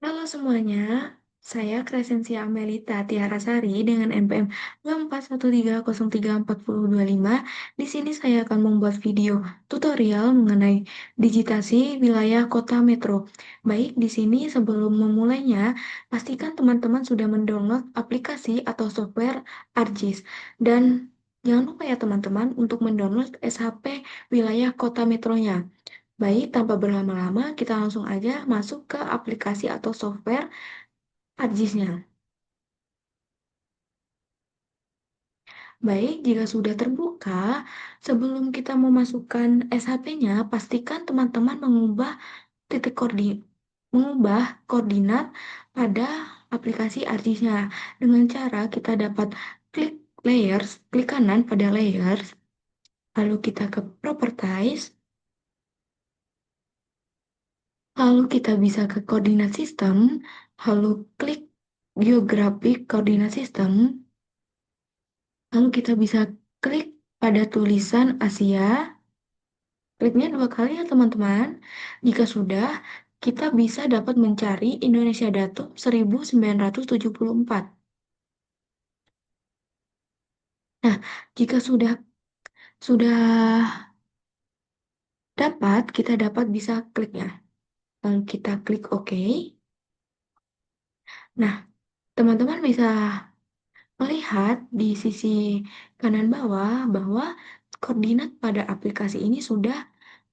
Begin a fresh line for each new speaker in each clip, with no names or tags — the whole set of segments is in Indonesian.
Halo semuanya, saya Crescentia Amelita Tiarasari dengan NPM 241303425. Di sini saya akan membuat video tutorial mengenai digitasi wilayah kota metro. Baik, di sini sebelum memulainya, pastikan teman-teman sudah mendownload aplikasi atau software ArcGIS. Dan jangan lupa ya teman-teman untuk mendownload SHP wilayah kota metronya. Baik, tanpa berlama-lama, kita langsung aja masuk ke aplikasi atau software ArcGIS-nya. Baik, jika sudah terbuka, sebelum kita memasukkan SHP-nya, pastikan teman-teman mengubah koordinat pada aplikasi ArcGIS-nya. Dengan cara kita dapat klik layers, klik kanan pada layers, lalu kita ke properties, lalu kita bisa ke koordinat sistem, lalu klik geographic koordinat sistem. Lalu kita bisa klik pada tulisan Asia. Kliknya dua kali ya teman-teman. Jika sudah, kita bisa dapat mencari Indonesia Datum 1974. Nah, jika sudah dapat, kita dapat bisa kliknya. Lalu kita klik OK. Nah, teman-teman bisa melihat di sisi kanan bawah bahwa koordinat pada aplikasi ini sudah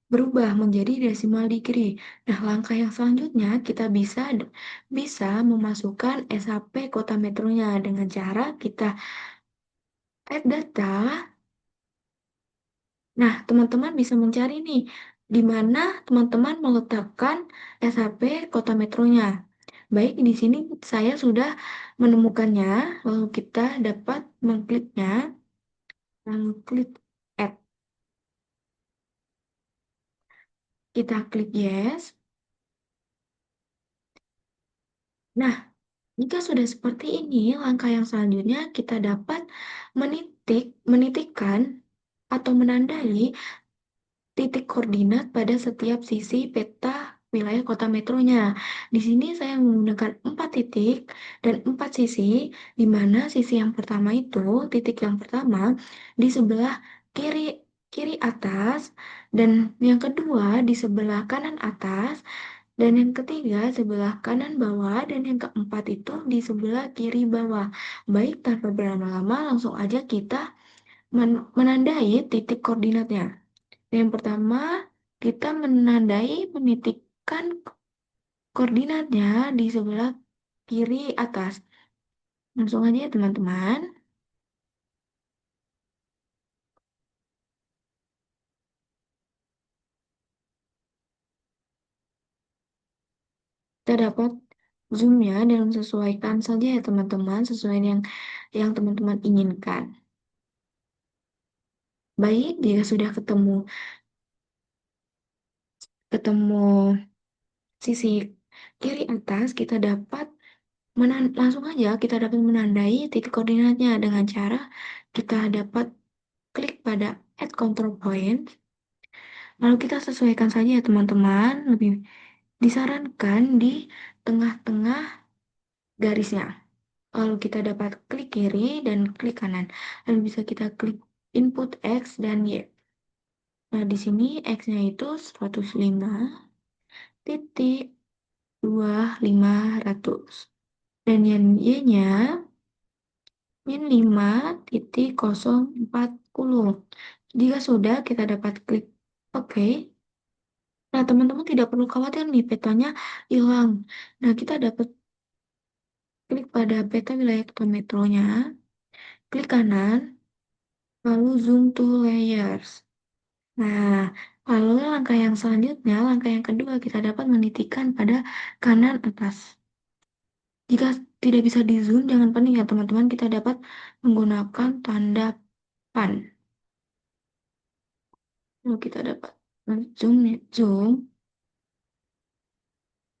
berubah menjadi desimal degree. Nah, langkah yang selanjutnya kita bisa memasukkan SHP kota metronya dengan cara kita add data. Nah, teman-teman bisa mencari nih di mana teman-teman meletakkan SHP kota metronya. Baik, di sini saya sudah menemukannya, lalu kita dapat mengkliknya, lalu klik add. Kita klik yes. Nah, jika sudah seperti ini, langkah yang selanjutnya kita dapat menitikkan atau menandai titik koordinat pada setiap sisi peta wilayah kota metronya. Di sini saya menggunakan 4 titik dan 4 sisi, di mana sisi yang pertama itu, titik yang pertama di sebelah kiri kiri atas, dan yang kedua di sebelah kanan atas, dan yang ketiga sebelah kanan bawah, dan yang keempat itu di sebelah kiri bawah. Baik, tanpa berlama-lama, langsung aja kita menandai titik koordinatnya. Yang pertama, kita menitikkan koordinatnya di sebelah kiri atas. Langsung aja ya teman-teman. Kita dapat zoomnya dan sesuaikan saja ya teman-teman, sesuai yang teman-teman inginkan. Baik, jika sudah ketemu sisi kiri atas, kita dapat langsung aja kita dapat menandai titik koordinatnya dengan cara kita dapat klik pada add control point. Lalu kita sesuaikan saja ya teman-teman, lebih disarankan di tengah-tengah garisnya. Lalu kita dapat klik kiri dan klik kanan. Lalu bisa kita klik input X dan Y. Nah, di sini X-nya itu 105,2500. Dan yang Y-nya -5,040. Jika sudah, kita dapat klik OK. Nah, teman-teman tidak perlu khawatir nih, petanya hilang. Nah, kita dapat klik pada peta wilayah kota metronya, klik kanan, lalu zoom to layers. Nah, lalu langkah yang selanjutnya, langkah yang kedua, kita dapat menitikkan pada kanan atas. Jika tidak bisa di zoom, jangan panik ya teman-teman, kita dapat menggunakan tanda pan. Lalu kita dapat zoom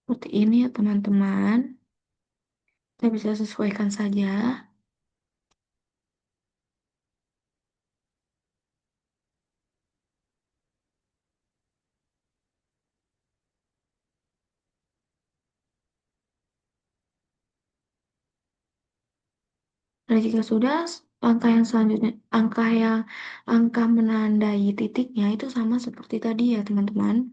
seperti ini ya teman-teman. Kita bisa sesuaikan saja. Nah, jika sudah, langkah yang selanjutnya, angka menandai titiknya itu sama seperti tadi ya, teman-teman.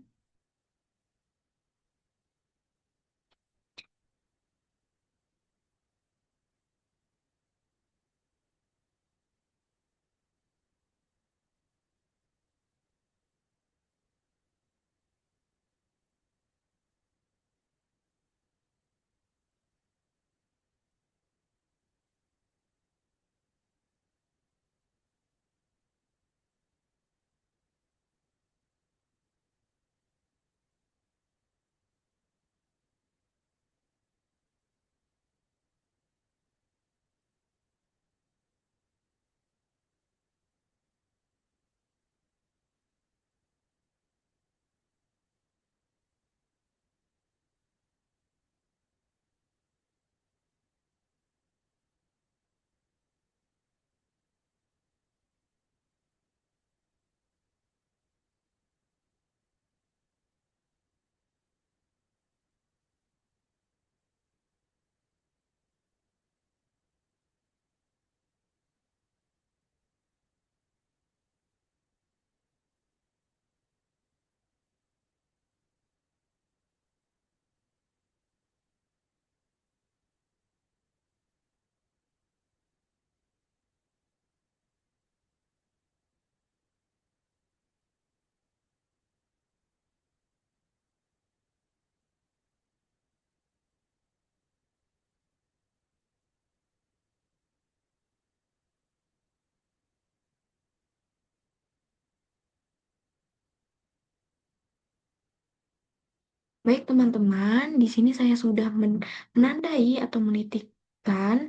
Baik teman-teman, di sini saya sudah menandai atau menitikkan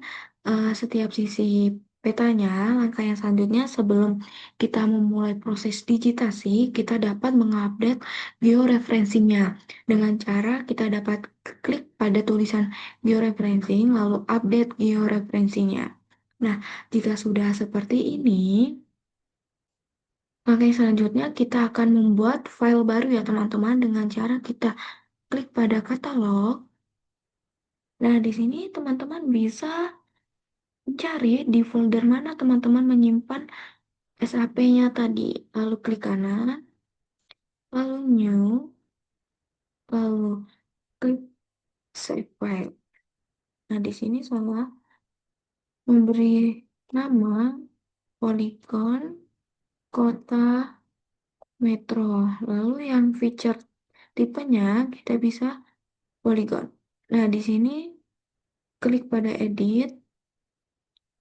setiap sisi petanya. Langkah yang selanjutnya sebelum kita memulai proses digitasi, kita dapat mengupdate georeferensinya dengan cara kita dapat klik pada tulisan georeferencing lalu update georeferensinya. Nah, jika sudah seperti ini, langkah yang selanjutnya kita akan membuat file baru ya teman-teman dengan cara kita klik pada katalog. Nah, di sini teman-teman bisa mencari di folder mana teman-teman menyimpan SAP-nya tadi. Lalu klik kanan, lalu new, lalu klik save file. Nah, di sini saya memberi nama Polygon Kota Metro. Lalu yang feature tipenya kita bisa Polygon. Nah, di sini klik pada edit,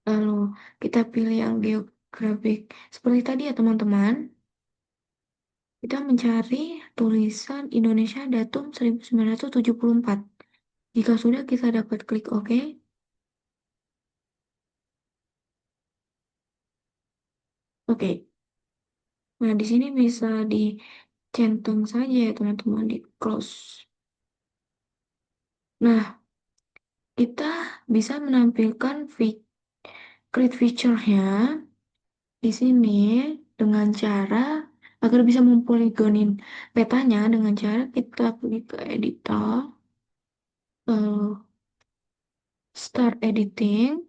lalu kita pilih yang geografik. Seperti tadi ya teman-teman. Kita mencari tulisan Indonesia datum 1974. Jika sudah, kita dapat klik OK. Oke. Nah, di sini bisa dicentang saja ya teman-teman, di close. Nah, kita bisa menampilkan create feature-nya di sini dengan cara agar bisa mempoligonin petanya dengan cara kita pergi ke editor, lalu start editing.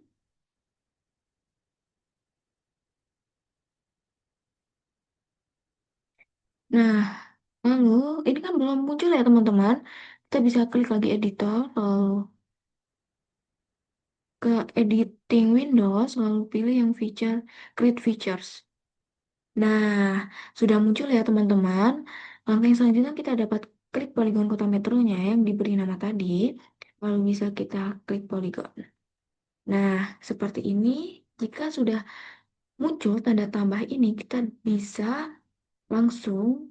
Nah, lalu ini kan belum muncul ya teman-teman. Kita bisa klik lagi editor, lalu ke editing Windows, lalu pilih yang feature create features. Nah, sudah muncul ya teman-teman. Langkah yang selanjutnya kita dapat klik poligon kota metronya yang diberi nama tadi. Lalu bisa kita klik poligon. Nah, seperti ini. Jika sudah muncul tanda tambah ini, kita bisa langsung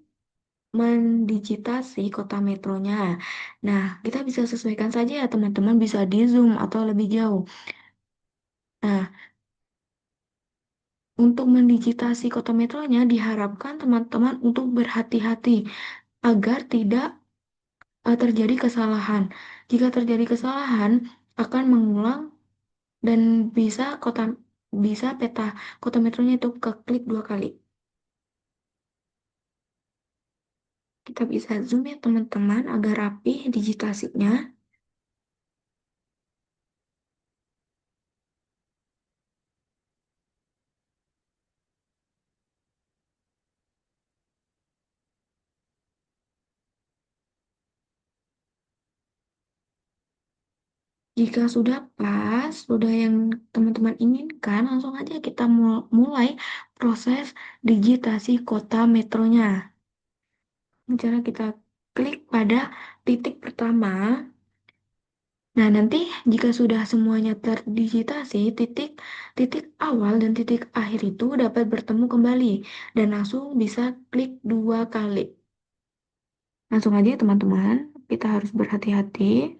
mendigitasi kota metronya. Nah, kita bisa sesuaikan saja ya teman-teman, bisa di zoom atau lebih jauh. Nah, untuk mendigitasi kota metronya diharapkan teman-teman untuk berhati-hati agar tidak terjadi kesalahan. Jika terjadi kesalahan akan mengulang dan bisa peta kota metronya itu keklik 2 kali. Kita bisa zoom ya teman-teman agar rapih digitasinya. Jika sudah pas, sudah yang teman-teman inginkan, langsung aja kita mulai proses digitasi kota metronya. Cara kita klik pada titik pertama. Nah, nanti jika sudah semuanya terdigitasi, titik titik awal dan titik akhir itu dapat bertemu kembali dan langsung bisa klik 2 kali. Langsung aja ya, teman-teman, kita harus berhati-hati.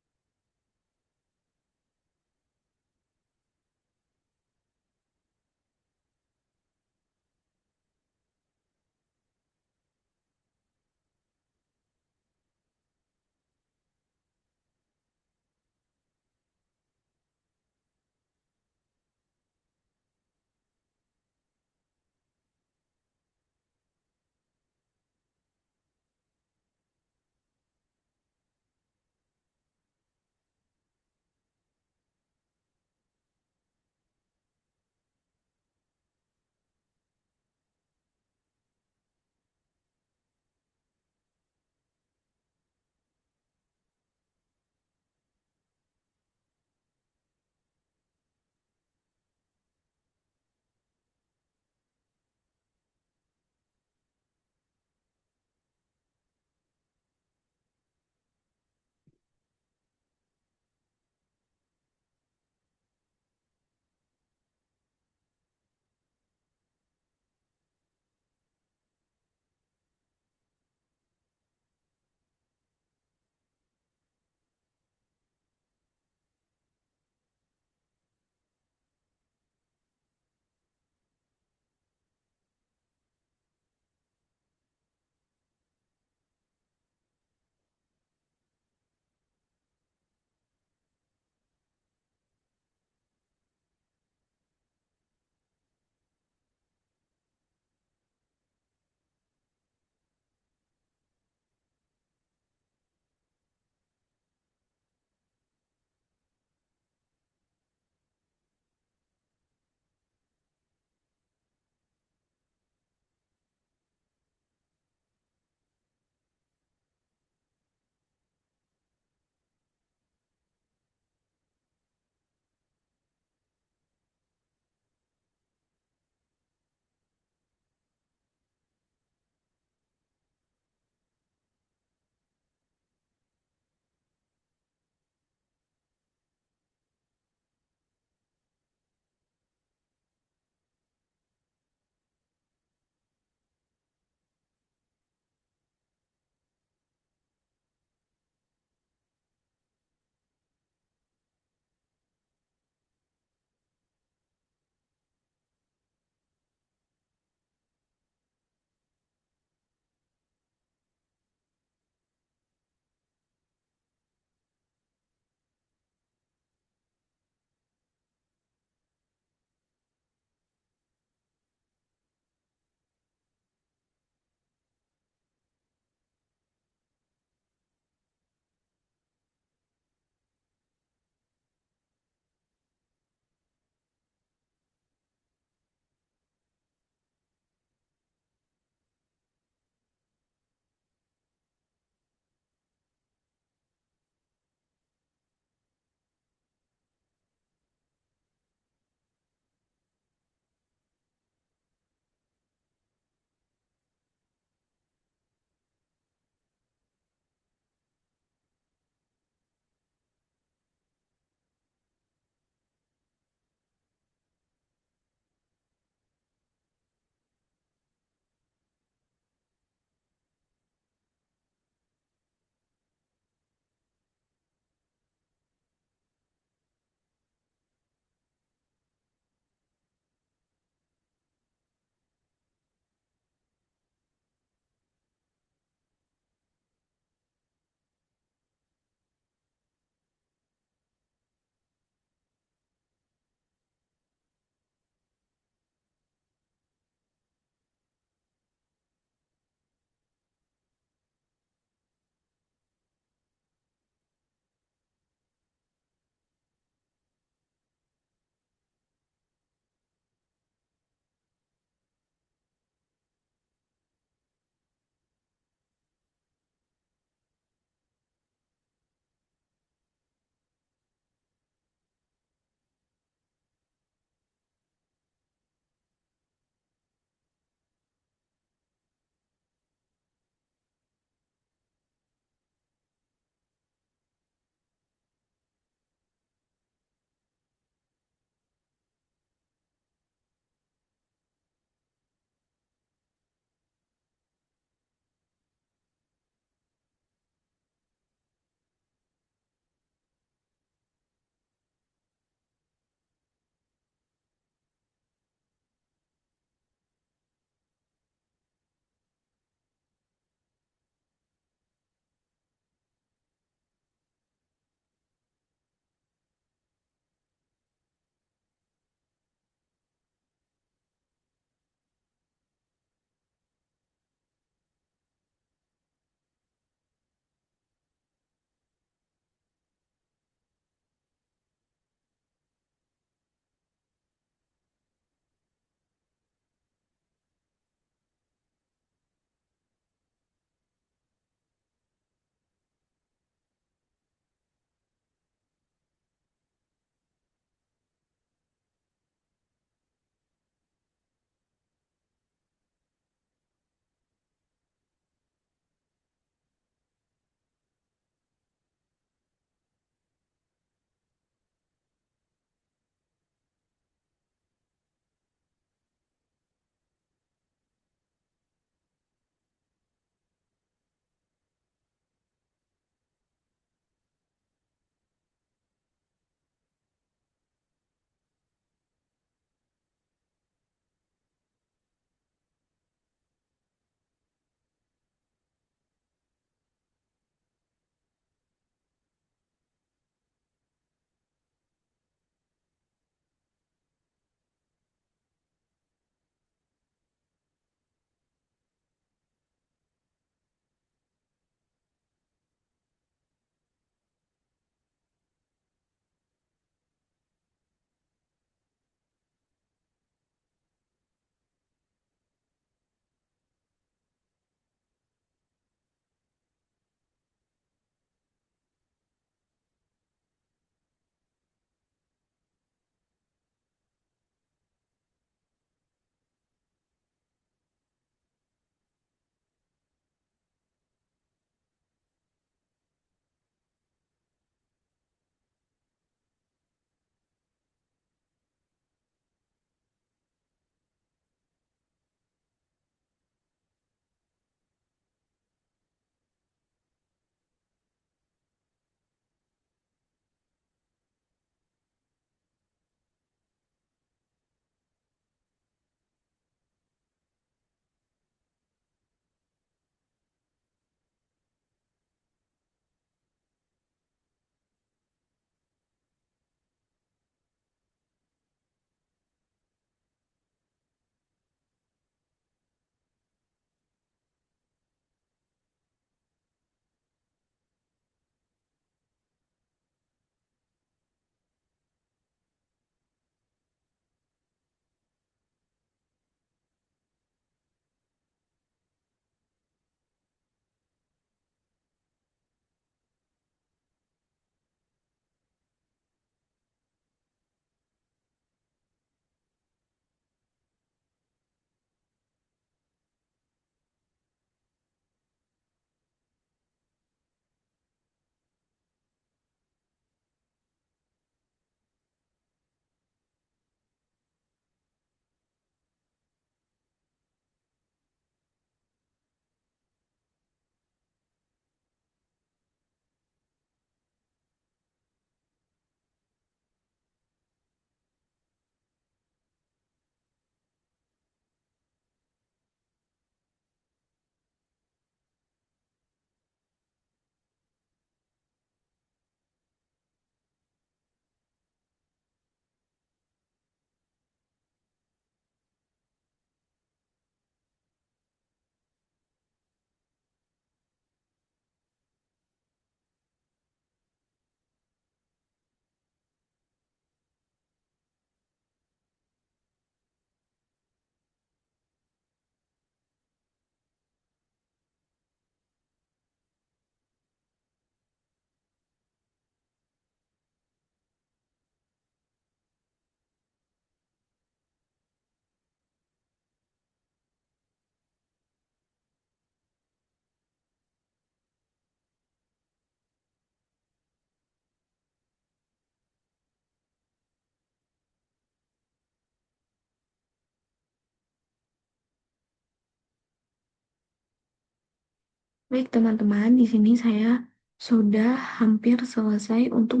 Baik, teman-teman, di sini saya sudah hampir selesai untuk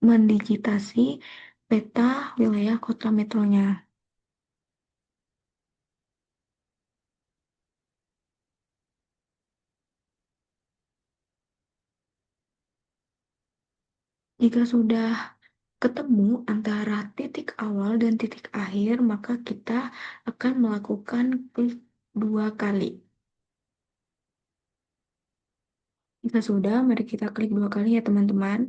mendigitasi peta wilayah kota metronya. Jika sudah ketemu antara titik awal dan titik akhir, maka kita akan melakukan klik dua kali. Jika sudah, mari kita klik dua kali ya teman-teman.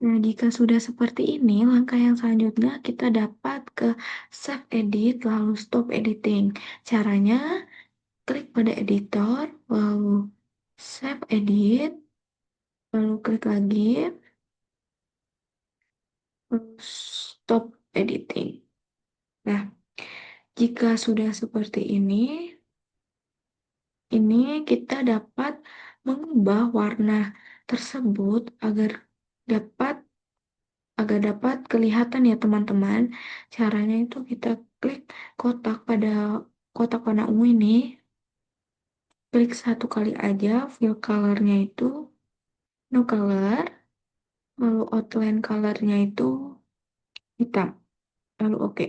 Nah, jika sudah seperti ini, langkah yang selanjutnya kita dapat ke Save Edit, lalu Stop Editing. Caranya, klik pada editor, lalu Save Edit, lalu klik lagi, lalu Stop Editing. Nah, jika sudah seperti ini kita dapat mengubah warna tersebut dapat dapat kelihatan ya teman-teman. Caranya itu kita klik kotak warna ungu ini, klik satu kali aja, fill colornya itu no color, lalu outline colornya itu hitam, lalu oke.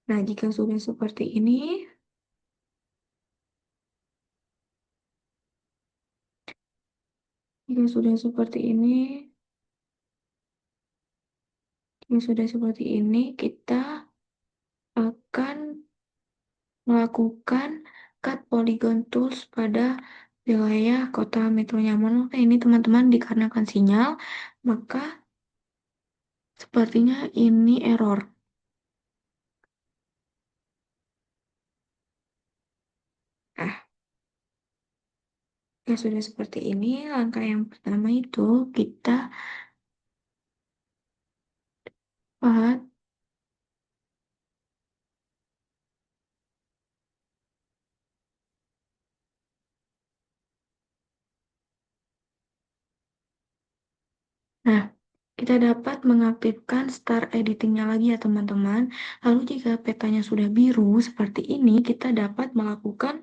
Nah, jika sudah seperti ini, kita akan melakukan cut polygon tools pada wilayah kota Metro Nyaman. Oke, ini teman-teman dikarenakan sinyal, maka sepertinya ini error. Nah, ya sudah seperti ini, langkah yang pertama itu kita buat. Nah, kita dapat mengaktifkan start editingnya lagi ya teman-teman. Lalu jika petanya sudah biru seperti ini, kita dapat melakukan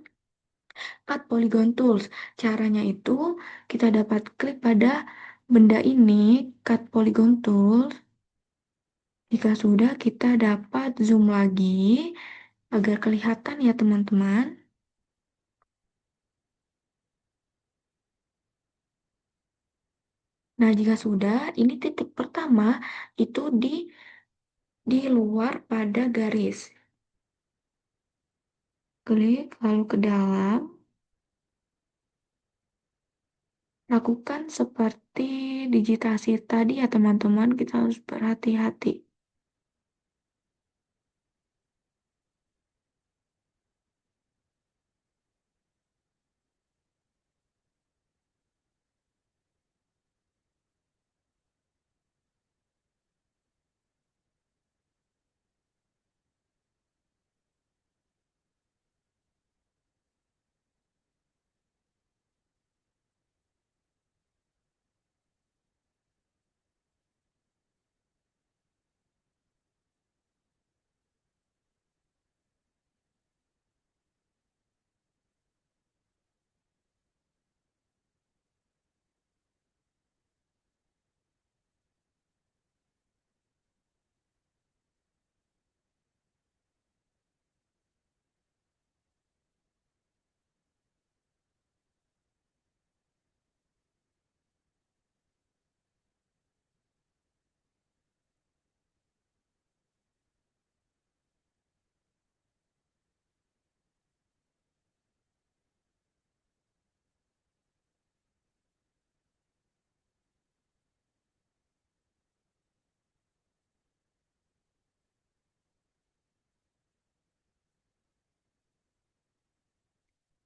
cut polygon tools. Caranya itu kita dapat klik pada benda ini, cut polygon tools. Jika sudah, kita dapat zoom lagi agar kelihatan ya teman-teman. Nah, jika sudah, ini titik pertama itu di luar pada garis. Klik lalu ke dalam. Lakukan seperti digitasi tadi ya teman-teman, kita harus berhati-hati.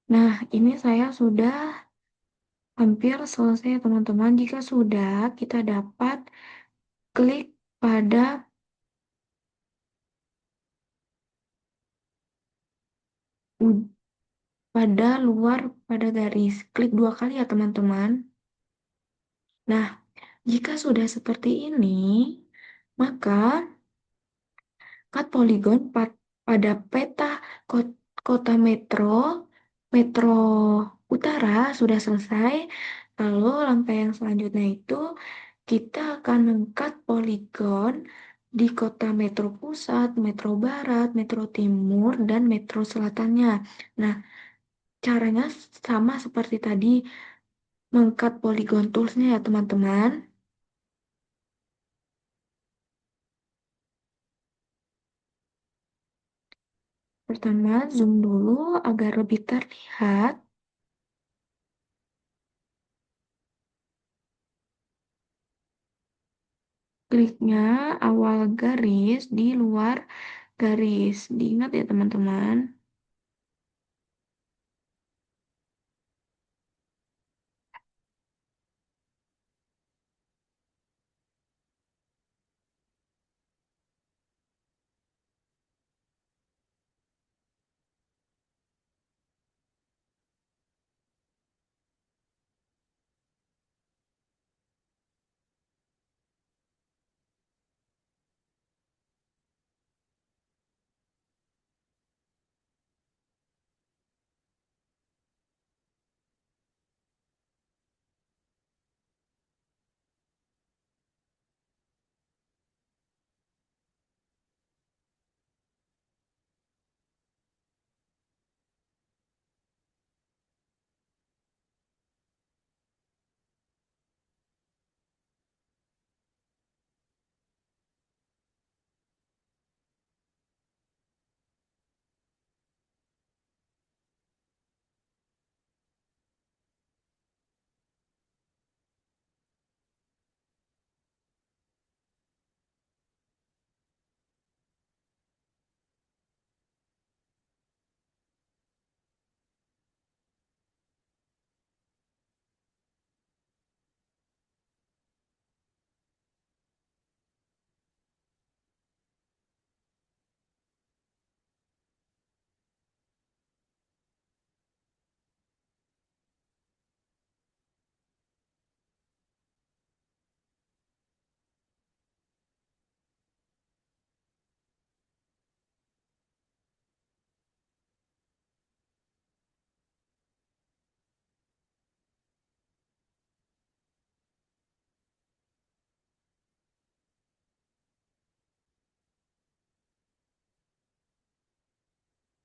Nah, ini saya sudah hampir selesai ya teman-teman. Jika sudah, kita dapat klik pada u- luar pada garis. Klik dua kali ya teman-teman. Nah, jika sudah seperti ini, maka cut poligon pada peta kota metro utara sudah selesai. Lalu langkah yang selanjutnya itu kita akan mengkat poligon di kota metro pusat, metro barat, metro timur, dan metro selatannya. Nah, caranya sama seperti tadi, mengkat poligon toolsnya ya teman-teman. Pertama, zoom dulu agar lebih terlihat. Kliknya awal garis di luar garis. Diingat ya teman-teman.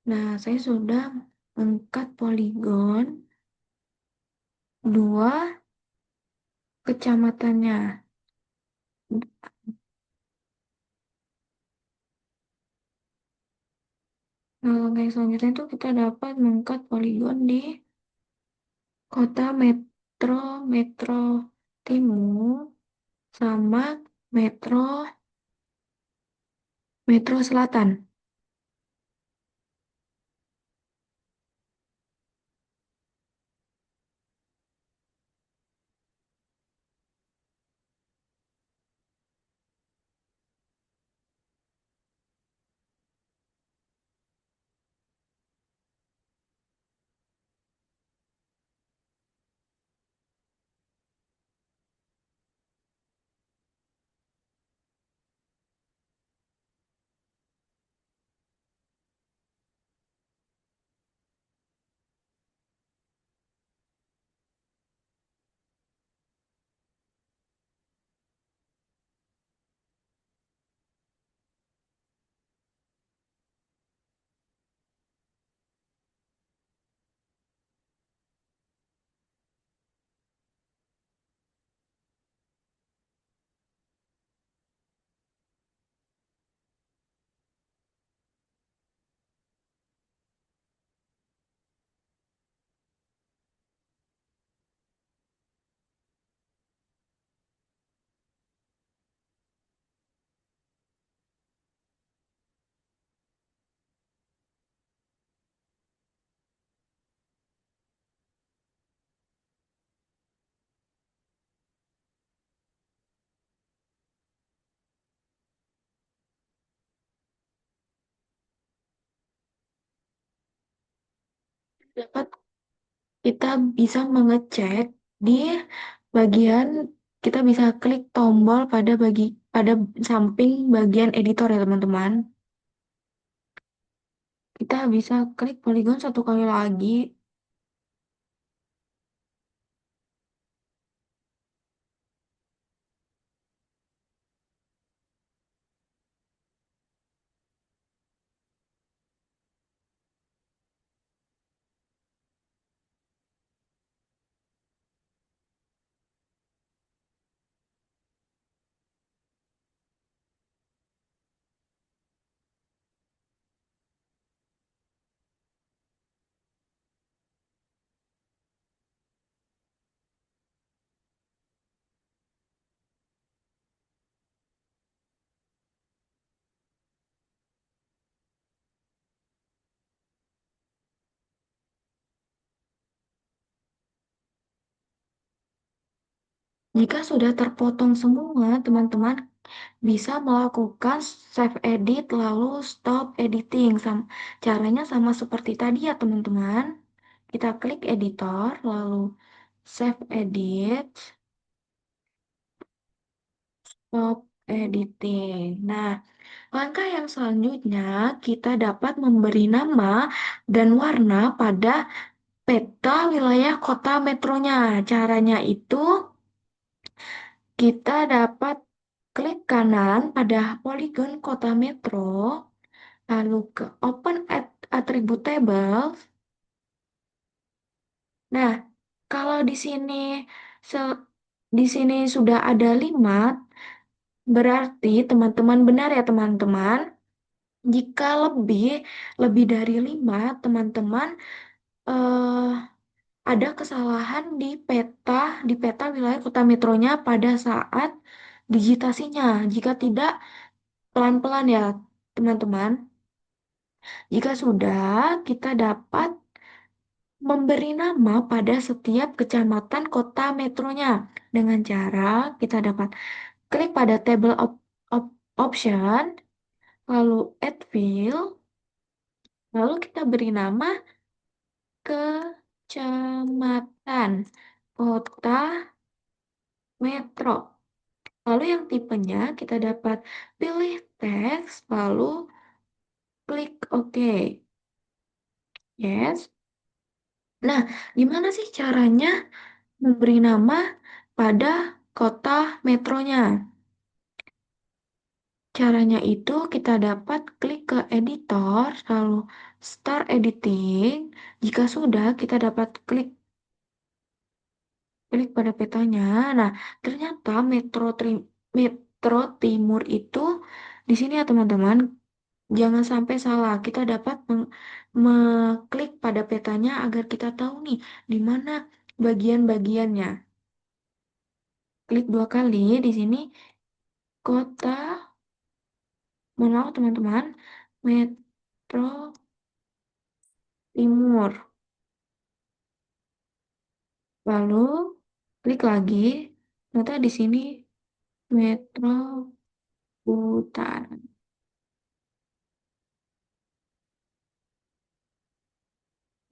Nah, saya sudah mengkat poligon dua kecamatannya. Nah, langkah yang selanjutnya itu kita dapat mengkat poligon di kota metro timur sama metro selatan. Dapat kita bisa mengecek di bagian kita bisa klik tombol pada samping bagian editor ya teman-teman. kita bisa klik poligon satu kali lagi. Jika sudah terpotong semua, teman-teman bisa melakukan save edit lalu stop editing. Caranya sama seperti tadi ya, teman-teman. Kita klik editor lalu save edit, stop editing. Nah, langkah yang selanjutnya kita dapat memberi nama dan warna pada peta wilayah kota metronya. Caranya itu kita dapat klik kanan pada poligon kota metro, lalu ke Open Attribute Tables. Nah, kalau se- di sini sudah ada 5, berarti teman-teman benar ya teman-teman. Jika lebih lebih dari 5, teman-teman eh, ada kesalahan di peta wilayah kota metronya pada saat digitasinya. Jika tidak, pelan-pelan ya, teman-teman. Jika sudah, kita dapat memberi nama pada setiap kecamatan kota metronya dengan cara kita dapat klik pada table option, lalu add field, lalu kita beri nama kecamatan kota metro. Lalu yang tipenya kita dapat pilih teks, lalu klik OK. Yes. Nah, gimana sih caranya memberi nama pada kota metronya? Caranya itu kita dapat klik ke editor, lalu start editing. Jika sudah, kita dapat klik pada petanya. Nah, ternyata Metro Timur itu di sini ya teman-teman. Jangan sampai salah. Kita dapat mengklik pada petanya agar kita tahu nih di mana bagian-bagiannya. Klik 2 kali di sini kota, mohon maaf teman-teman, Metro Timur. Lalu klik lagi. Ternyata di sini Metro Utara,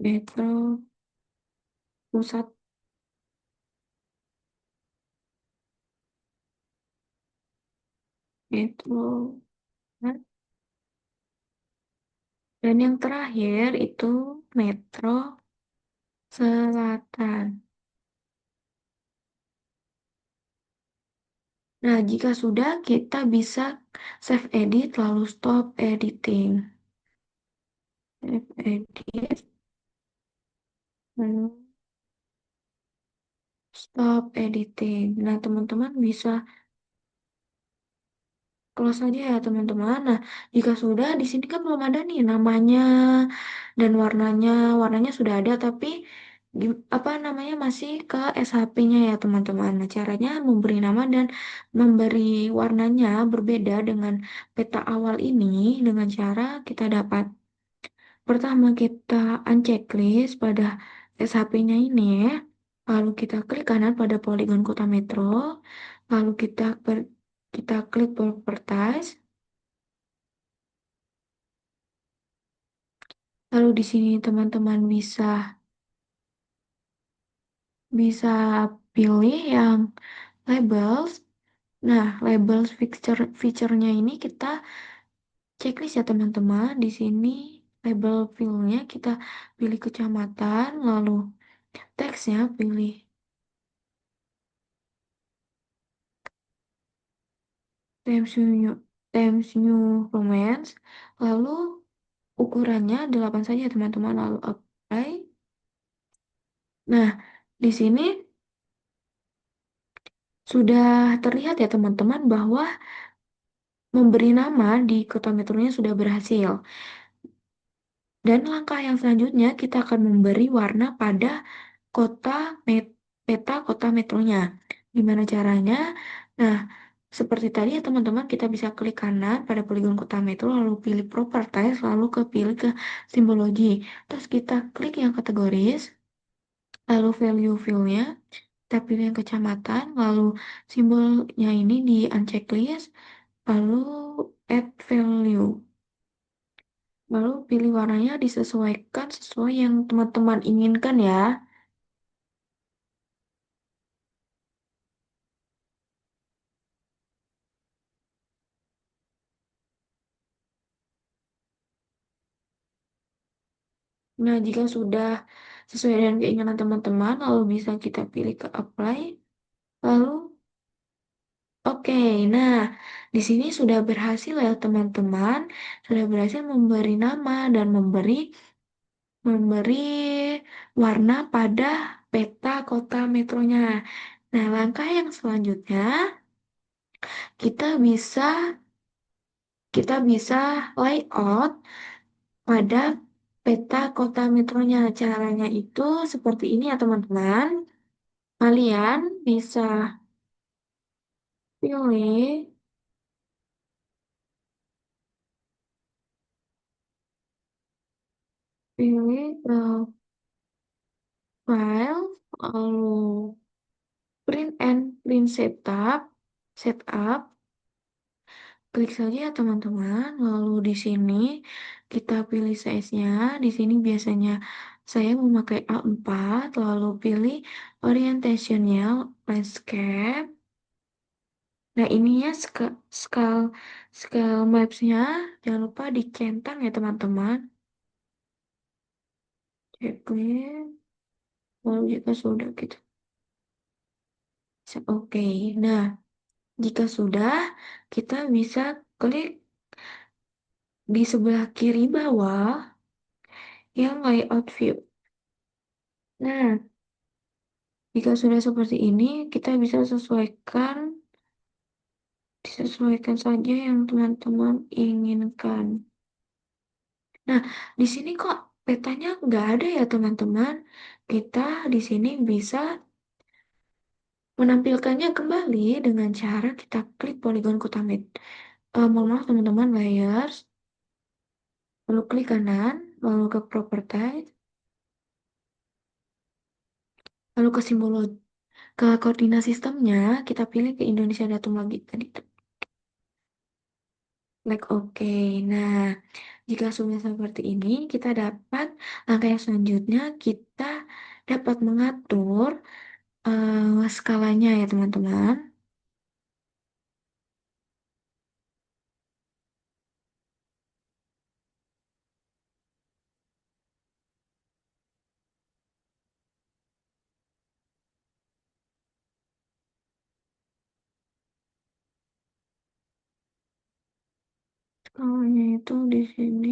Metro Pusat, Metro. Dan yang terakhir itu Metro Selatan. Nah, jika sudah, kita bisa save edit lalu stop editing. Save edit lalu stop editing. Nah, teman-teman bisa close saja ya teman-teman. Nah, jika sudah di sini kan belum ada nih namanya dan warnanya. Warnanya sudah ada tapi apa namanya masih ke SHP-nya ya teman-teman. Nah, caranya memberi nama dan memberi warnanya berbeda dengan peta awal ini dengan cara kita dapat pertama kita unchecklist pada SHP-nya ini ya. Lalu kita klik kanan pada poligon kota metro. Lalu kita klik properties. Lalu di sini teman-teman bisa pilih yang labels. Nah, labels feature-nya ini kita checklist ya teman-teman di sini. label fieldnya kita pilih kecamatan, lalu teksnya pilih Times New Romance, lalu ukurannya 8 saja teman-teman, lalu apply. Nah, di sini sudah terlihat ya teman-teman bahwa memberi nama di kota metronya sudah berhasil. Dan langkah yang selanjutnya kita akan memberi warna pada kota peta kota metronya. Gimana caranya? Nah, seperti tadi ya teman-teman, kita bisa klik kanan pada poligon kota metro, lalu pilih properties, lalu pilih ke simbologi. Terus kita klik yang kategoris, lalu value field-nya, kita pilih yang kecamatan, lalu simbolnya ini di uncheck list, lalu add value. Lalu pilih warnanya disesuaikan sesuai yang teman-teman inginkan ya. Nah, jika sudah sesuai dengan keinginan teman-teman, lalu bisa kita pilih ke apply. Lalu, oke. Nah, di sini sudah berhasil ya teman-teman. Sudah berhasil memberi nama dan memberi warna pada peta kota metronya. Nah, langkah yang selanjutnya kita bisa kita bisa layout pada peta kota metronya. Caranya itu seperti ini ya teman-teman. Kalian bisa pilih, pilih file, lalu print setup, klik saja ya teman-teman. Lalu di sini kita pilih size-nya. Di sini biasanya saya memakai A4, lalu pilih orientationnya landscape. Nah, ininya scale scale maps-nya jangan lupa dicentang ya teman-teman. Checklist. Lalu jika sudah gitu. Oke. Nah, jika sudah, kita bisa klik di sebelah kiri bawah yang layout view. Nah, jika sudah seperti ini, kita bisa disesuaikan saja yang teman-teman inginkan. Nah, di sini kok petanya nggak ada ya teman-teman? Kita di sini bisa menampilkannya kembali dengan cara kita klik poligon kota mohon maaf teman-teman, layers, lalu klik kanan, lalu ke properties, lalu ke simbol ke koordinat sistemnya, kita pilih ke Indonesia Datum lagi tadi. Like oke. Nah, jika sudah seperti ini, kita dapat langkah yang selanjutnya kita dapat mengatur skalanya ya teman-teman. Skalanya itu di sini.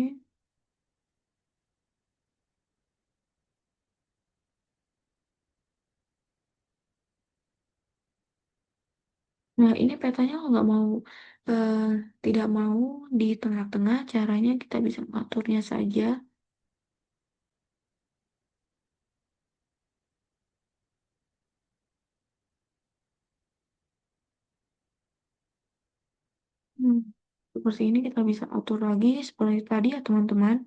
Nah, ini petanya kalau nggak mau eh, tidak mau di tengah-tengah, caranya kita bisa mengaturnya saja. Hmm. Seperti ini kita bisa atur lagi seperti tadi ya teman-teman.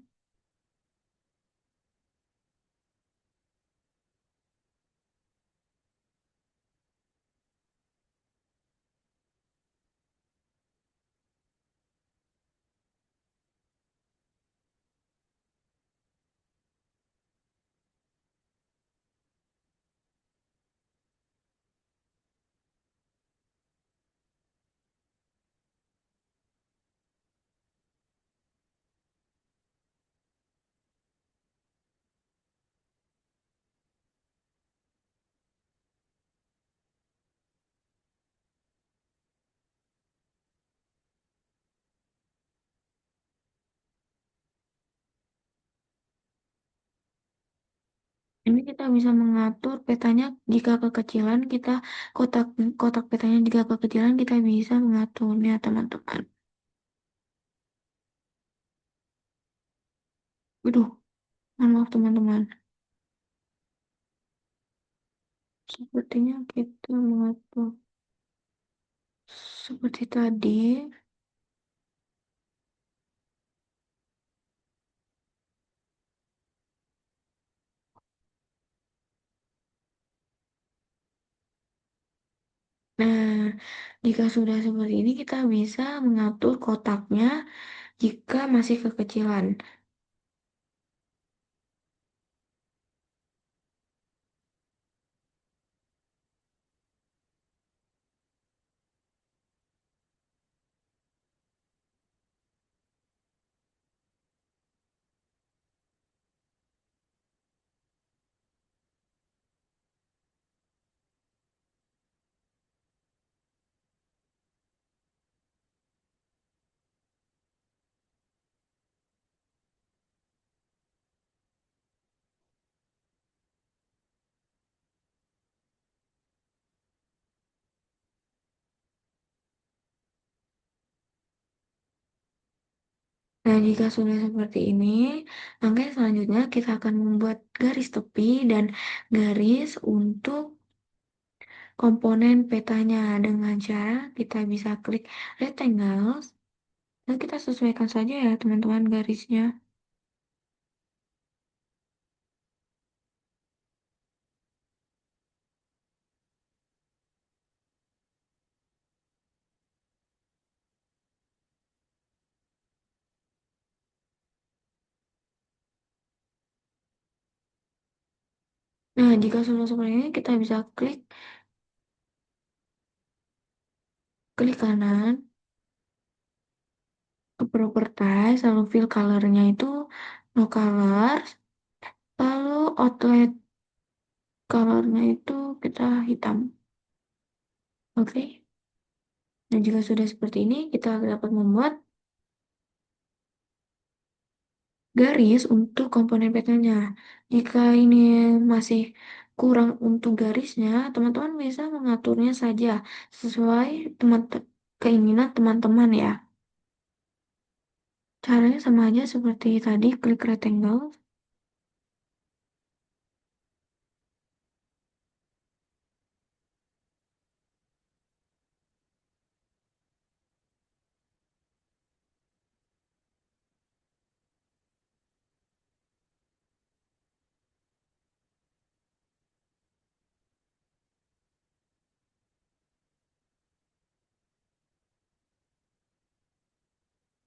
Ini kita bisa mengatur petanya jika kekecilan kotak kotak petanya jika kekecilan kita bisa mengaturnya teman-teman. Waduh, mohon maaf teman-teman. Sepertinya kita mengatur seperti tadi. Nah, jika sudah seperti ini kita bisa mengatur kotaknya jika masih kekecilan. Nah, jika sudah seperti ini, langkah selanjutnya kita akan membuat garis tepi dan garis untuk komponen petanya dengan cara kita bisa klik rectangles dan kita sesuaikan saja ya teman-teman garisnya. Nah, jika sudah seperti ini kita bisa klik kanan ke properties, lalu fill colornya itu no colors, lalu outlet colornya itu kita hitam. Oke. Nah, jika sudah seperti ini, kita dapat membuat garis untuk komponen petanya. Jika ini masih kurang untuk garisnya, teman-teman bisa mengaturnya saja sesuai keinginan teman-teman ya. Caranya sama aja seperti tadi, klik rectangle.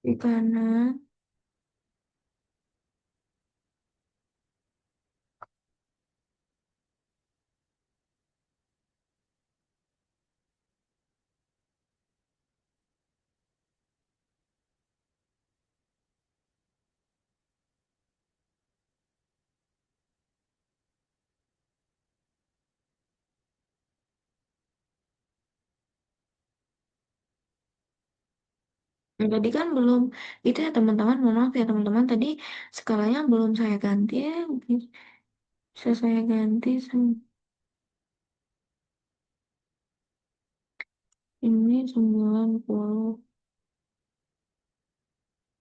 Di kanan. Nah, tadi kan belum, itu ya teman-teman, mohon maaf ya teman-teman, tadi skalanya belum saya ganti ya, bisa saya ganti, ini 95,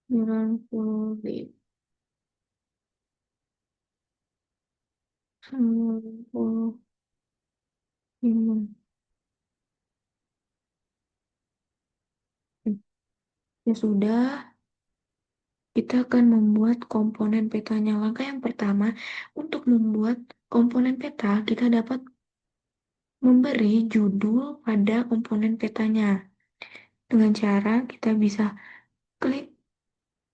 95. Ya sudah, kita akan membuat komponen petanya. Langkah yang pertama, untuk membuat komponen peta, kita dapat memberi judul pada komponen petanya. Dengan cara kita bisa klik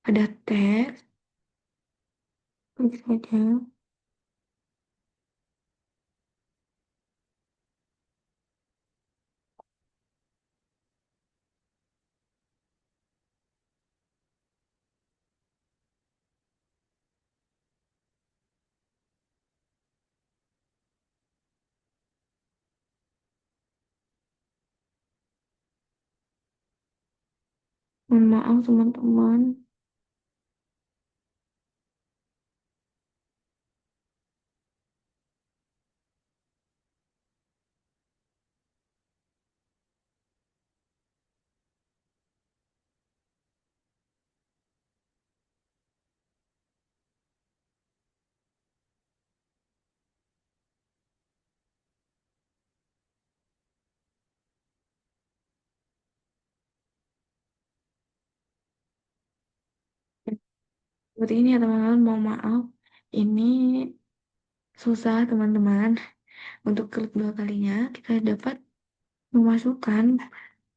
pada teks, klik saja. Mohon maaf teman-teman. Seperti ini ya teman-teman, mohon maaf. Ini susah teman-teman. Untuk klik dua kalinya, kita dapat memasukkan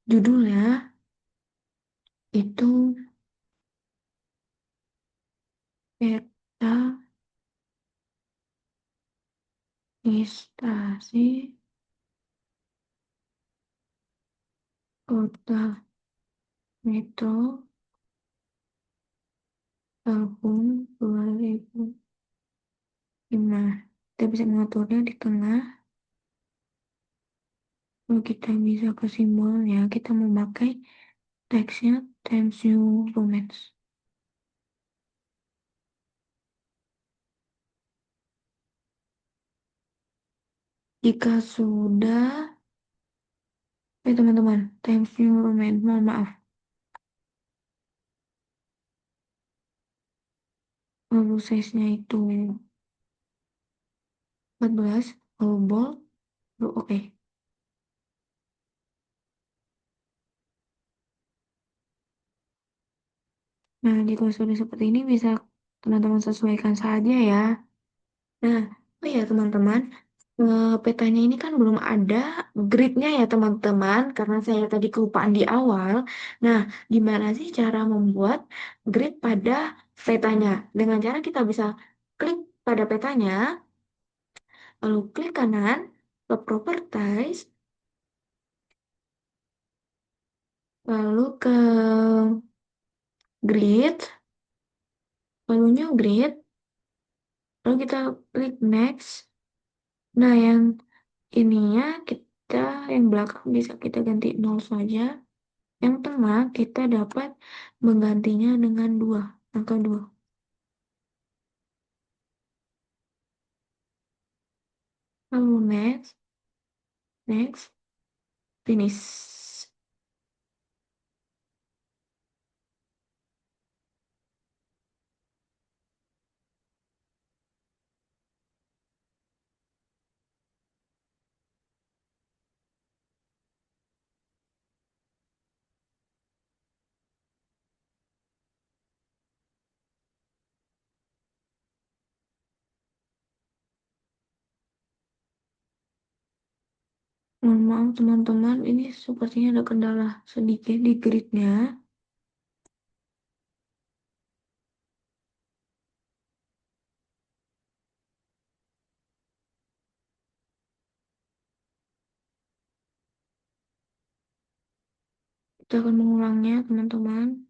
judulnya itu peta listasi kota metro tahun 2005. Kita bisa mengaturnya di tengah. Kalau kita bisa ke simbolnya, kita memakai teksnya Times New Roman. Jika sudah, teman-teman, Times New Roman, mohon maaf. Lalu size-nya itu 14, lalu bold, lalu oke. Nah, jika sudah seperti ini bisa teman-teman sesuaikan saja ya. Nah, oh ya teman-teman, petanya ini kan belum ada gridnya ya teman-teman, karena saya tadi kelupaan di awal. Nah, gimana sih cara membuat grid pada petanya? Dengan cara kita bisa klik pada petanya, lalu klik kanan ke Properties, lalu ke Grid, lalu New Grid, lalu kita klik Next. Nah, yang ininya kita yang belakang bisa kita ganti nol saja. Yang tengah kita dapat menggantinya dengan dua, angka dua. Lalu next, next, finish. Mohon maaf teman-teman, ini sepertinya ada kendala sedikit di gridnya. Kita akan mengulangnya teman-teman.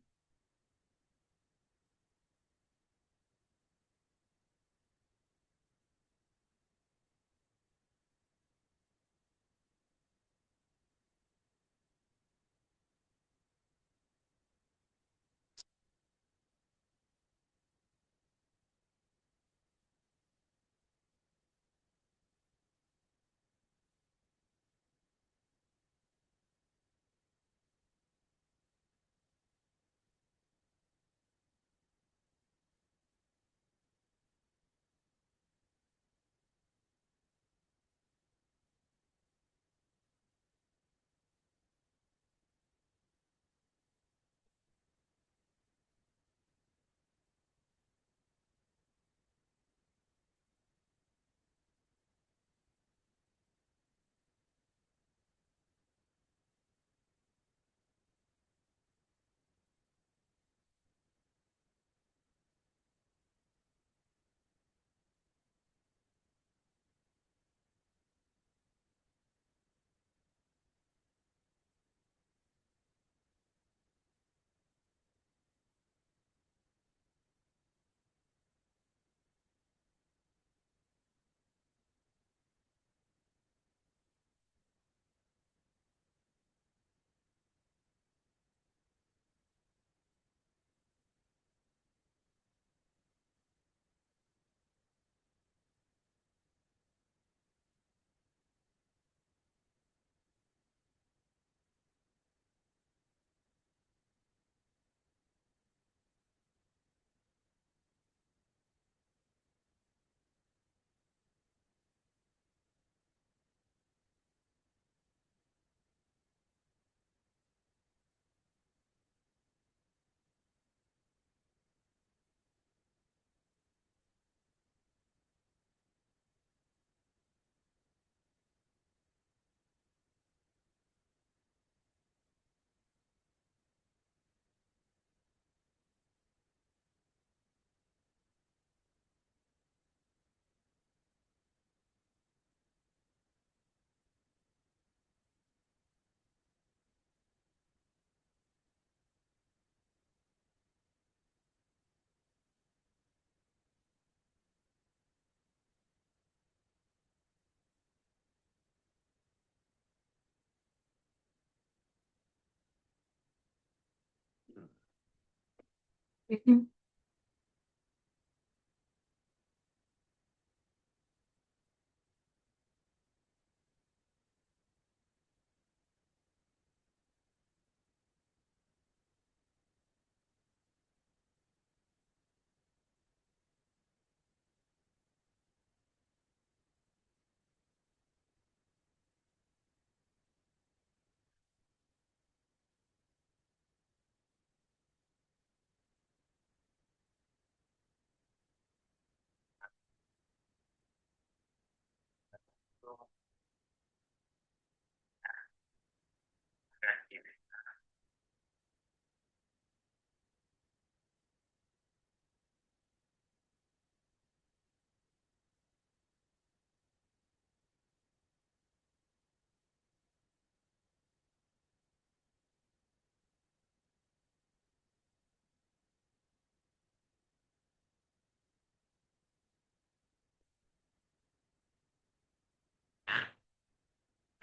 Mhm.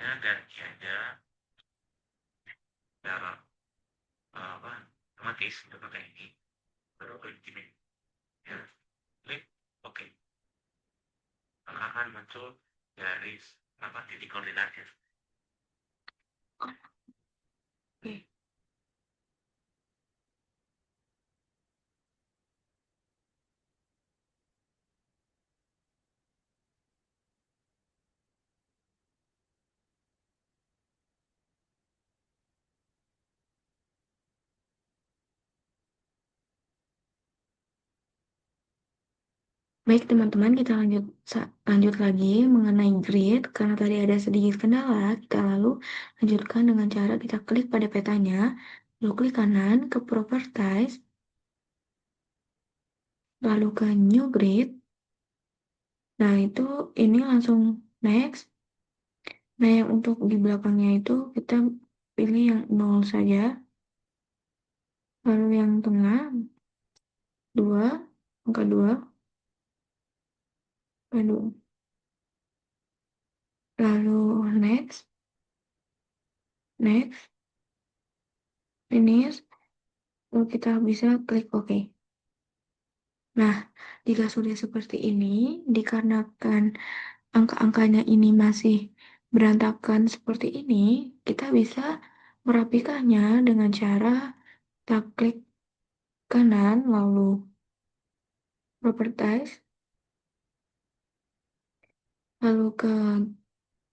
Ya ganti aja cara apa otomatis untuk pakai ini baru klik gini ya klik oke maka akan muncul garis apa titik koordinatnya.
Oke. Baik teman-teman, kita lanjut lagi mengenai grid. Karena tadi ada sedikit kendala, kita lalu lanjutkan dengan cara kita klik pada petanya, lalu klik kanan ke Properties, lalu ke New Grid. Nah, itu ini langsung next. Nah, yang untuk di belakangnya itu kita pilih yang nol saja. Lalu yang tengah, 2, angka 2, lalu, next, next, finish, lalu kita bisa klik OK. Nah, jika sudah seperti ini, dikarenakan angka-angkanya ini masih berantakan seperti ini, kita bisa merapikannya dengan cara kita klik kanan, lalu Properties, lalu ke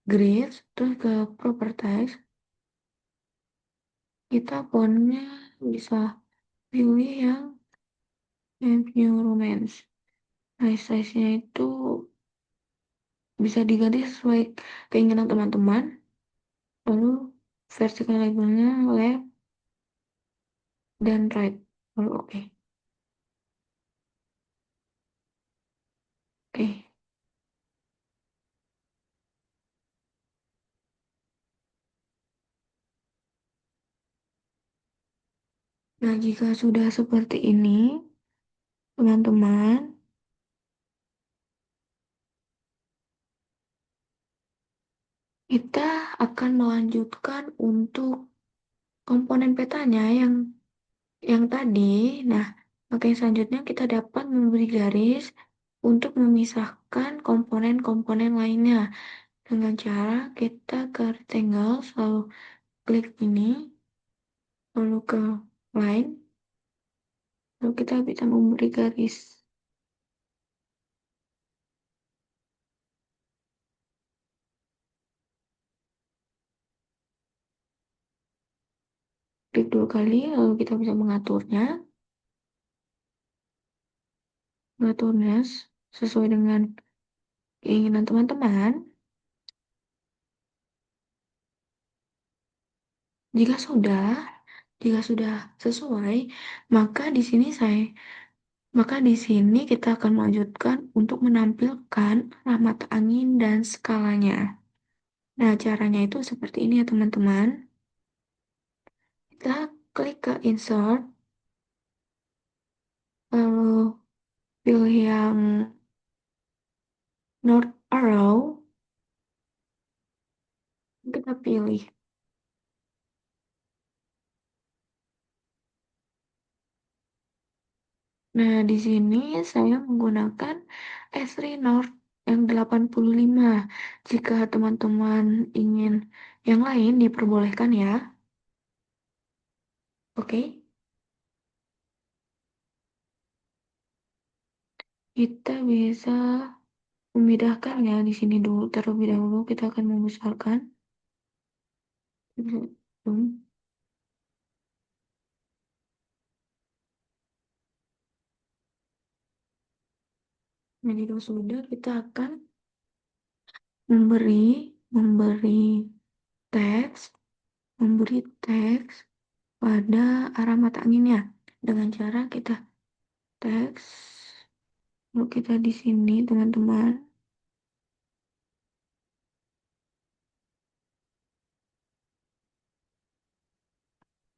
Grid, terus ke Properties, kita fontnya bisa pilih yang New Romance. Nah, size-nya itu bisa diganti sesuai keinginan teman-teman. Lalu vertical labelnya left dan right. Lalu oke. Oke. Nah, jika sudah seperti ini, teman-teman, kita akan melanjutkan untuk komponen petanya yang tadi. Nah, maka yang selanjutnya kita dapat memberi garis untuk memisahkan komponen-komponen lainnya dengan cara kita ke rectangle, lalu klik ini, lalu ke line, lalu kita bisa memberi garis. Klik 2 kali, lalu kita bisa mengaturnya sesuai dengan keinginan teman-teman. Jika sudah, jika sudah sesuai, maka di sini kita akan melanjutkan untuk menampilkan arah mata angin dan skalanya. Nah, caranya itu seperti ini ya teman-teman. Kita klik ke insert, lalu pilih yang north arrow, kita pilih. Nah, di sini saya menggunakan S3 North yang 85. Jika teman-teman ingin yang lain diperbolehkan ya. Oke, kita bisa memindahkan ya di sini dulu. Terlebih dahulu kita akan membesarkan. Hmm, Jadi kalau sudah kita akan memberi memberi teks memberi teks pada arah mata anginnya dengan cara kita teks. Lalu kita di sini teman-teman.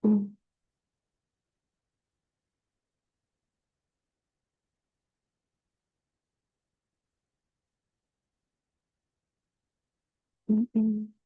Uh, mm, mm,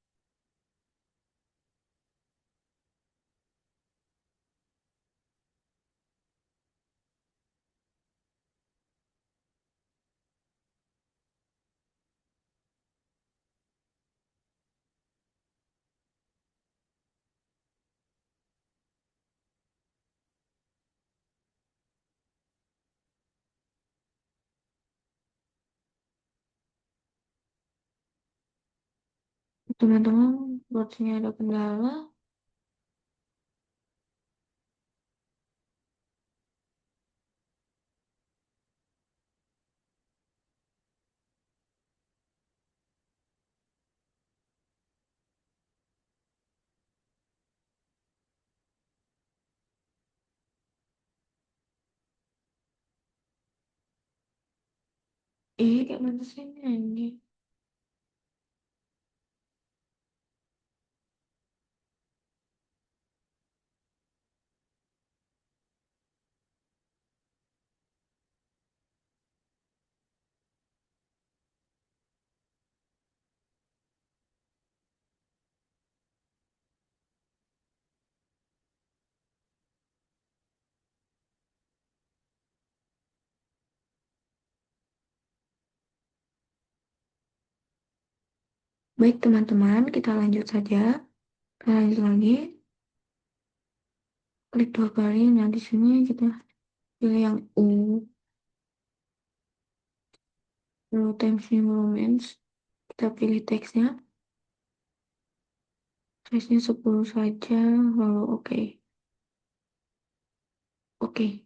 Teman-teman, buat sini ada kendala. Kayak mana sini ini? Baik teman-teman, kita lanjut saja. Kita lanjut lagi. Klik dua kali. Nah, di sini kita pilih yang U. Lalu Times New Romance. Kita pilih teksnya. Size-nya 10 saja. Lalu oke. Oke.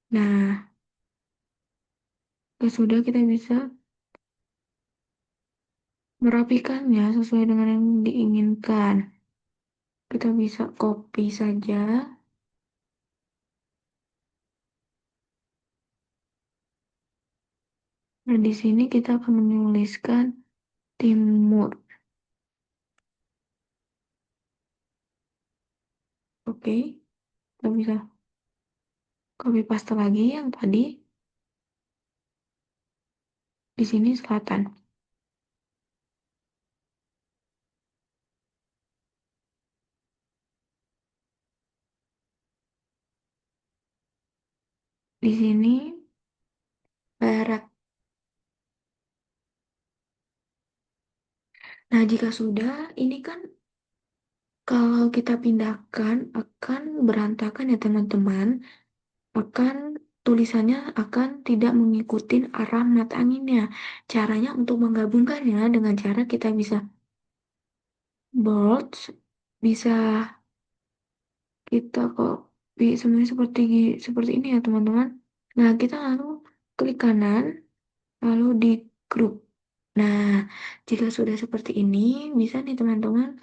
Nah, sudah kita bisa merapikannya sesuai dengan yang diinginkan. Kita bisa copy saja. Nah, di sini kita akan menuliskan timur. Oke, kita bisa copy paste lagi yang tadi. Di sini selatan. Di sini barat. Nah, jika sudah, ini kan kalau kita pindahkan akan berantakan ya teman-teman. Akan tulisannya akan tidak mengikuti arah mata anginnya. Caranya untuk menggabungkannya dengan cara kita bisa bold, bisa kita copy semuanya seperti ini ya teman-teman. Nah, kita lalu klik kanan, lalu di group. Nah, jika sudah seperti ini, bisa nih teman-teman,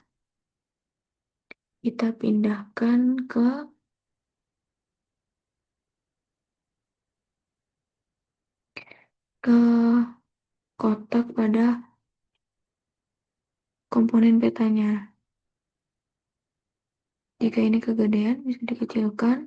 kita pindahkan ke kotak pada komponen petanya. Jika ini kegedean, bisa dikecilkan.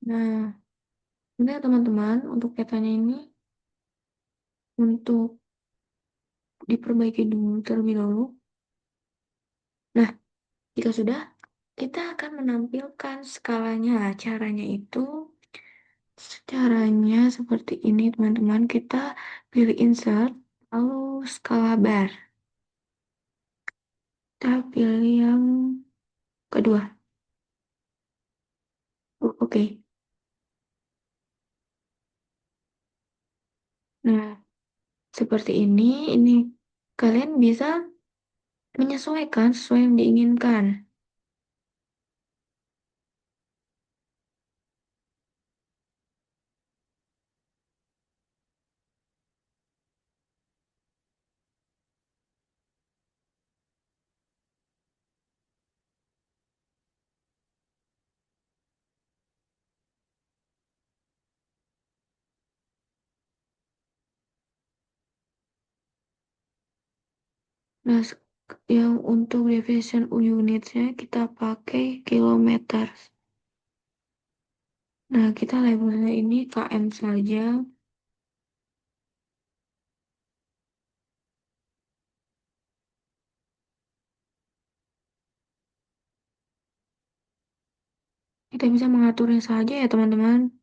Nah, sebentar teman-teman, untuk petanya ini untuk diperbaiki dulu terlebih dahulu. Nah, jika sudah, kita akan menampilkan skalanya. Caranya seperti ini teman-teman. Kita pilih insert, lalu skala bar. Kita pilih yang kedua. Oke. Nah, seperti ini kalian bisa menyesuaikan sesuai yang diinginkan. Nah, yang untuk division unitsnya kita pakai kilometer. Nah, kita labelnya ini KM saja. Kita bisa mengaturnya saja ya teman-teman.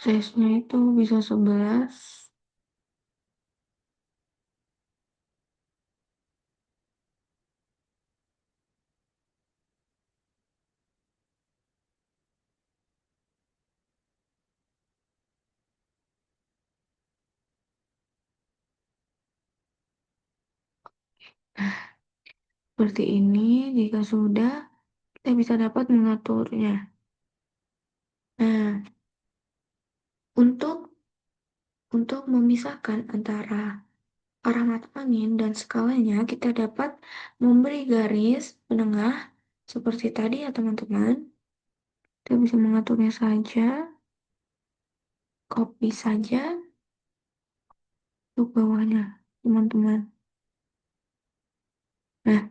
Size-nya itu bisa 11. Seperti ini, jika sudah, kita bisa dapat mengaturnya. Nah, untuk memisahkan antara arah mata angin dan skalanya, kita dapat memberi garis penengah seperti tadi ya teman-teman. Kita bisa mengaturnya saja, copy saja untuk bawahnya, teman-teman. Nah,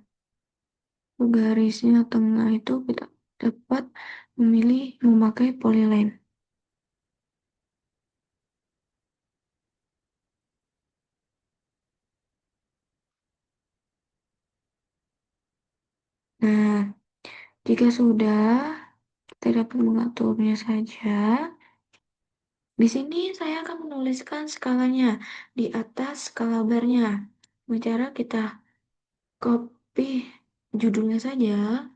garisnya tengah itu kita dapat memilih memakai polyline. Nah, jika sudah, kita dapat mengaturnya saja. Di sini saya akan menuliskan skalanya di atas skala barnya. Dengan cara kita copy judulnya saja.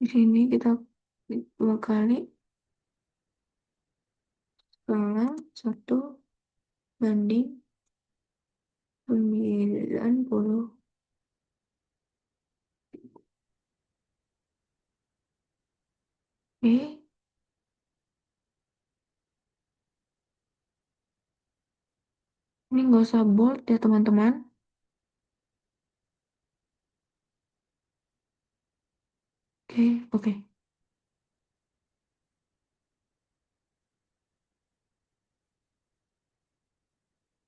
Di sini kita dua kali skala 1:90. Oke, ini nggak usah bold ya teman-teman. Oke, oke.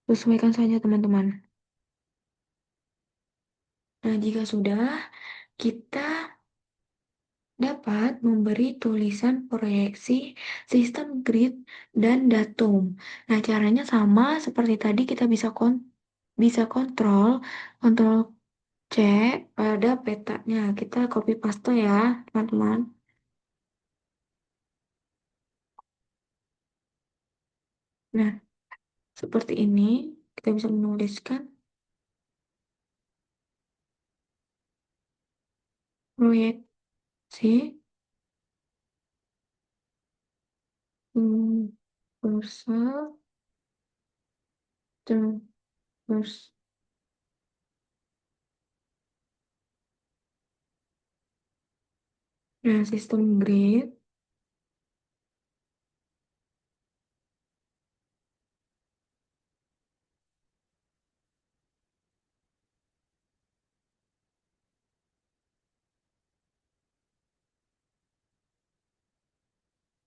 Sesuaikan saja teman-teman. Nah, jika sudah, kita dapat memberi tulisan proyeksi sistem grid dan datum. Nah, caranya sama seperti tadi kita bisa kontrol C pada petanya. Kita copy paste ya, teman-teman. Nah, seperti ini kita bisa menuliskan proyeksi universal transverse. Nah, sistem grid.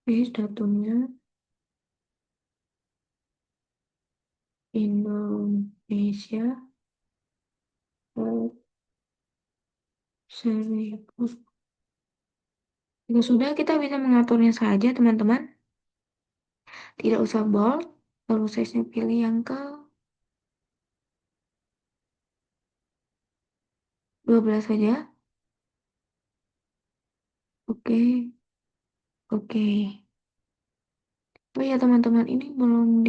Paste datumnya Indonesia seribu. Jika sudah, kita bisa mengaturnya saja, teman-teman. Tidak usah bold, lalu size-nya pilih yang ke 12 saja. Oke, oke. Oh ya, teman-teman, ini belum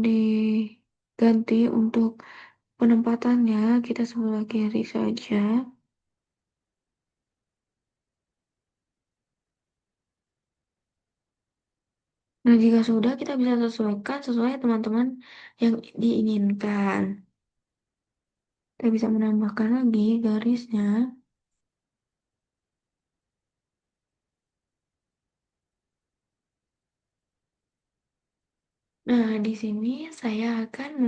diganti untuk penempatannya. Kita sebelah kiri saja. Nah, jika sudah, kita bisa sesuaikan sesuai teman-teman yang diinginkan. Kita bisa menambahkan lagi garisnya. Nah, di sini saya akan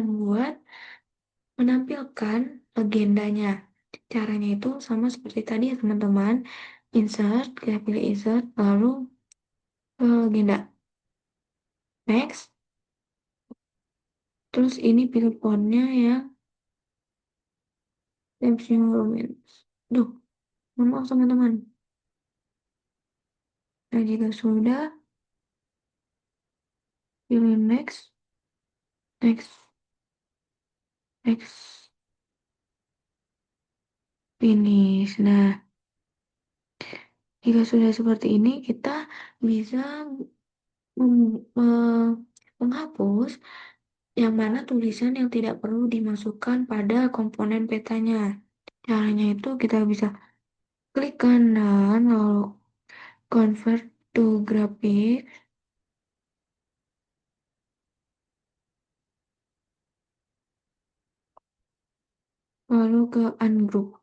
menampilkan legendanya. Caranya itu sama seperti tadi ya, teman-teman. Insert, kita pilih insert, lalu legenda. Next. Terus ini pilih fontnya yang Times New Roman. Duh, mohon maaf teman-teman. Nah, jika sudah, pilih next, next, next, finish. Nah, jika sudah seperti ini, kita bisa menghapus yang mana tulisan yang tidak perlu dimasukkan pada komponen petanya. Caranya itu kita bisa klik kanan, lalu convert to graphic, lalu ke ungroup.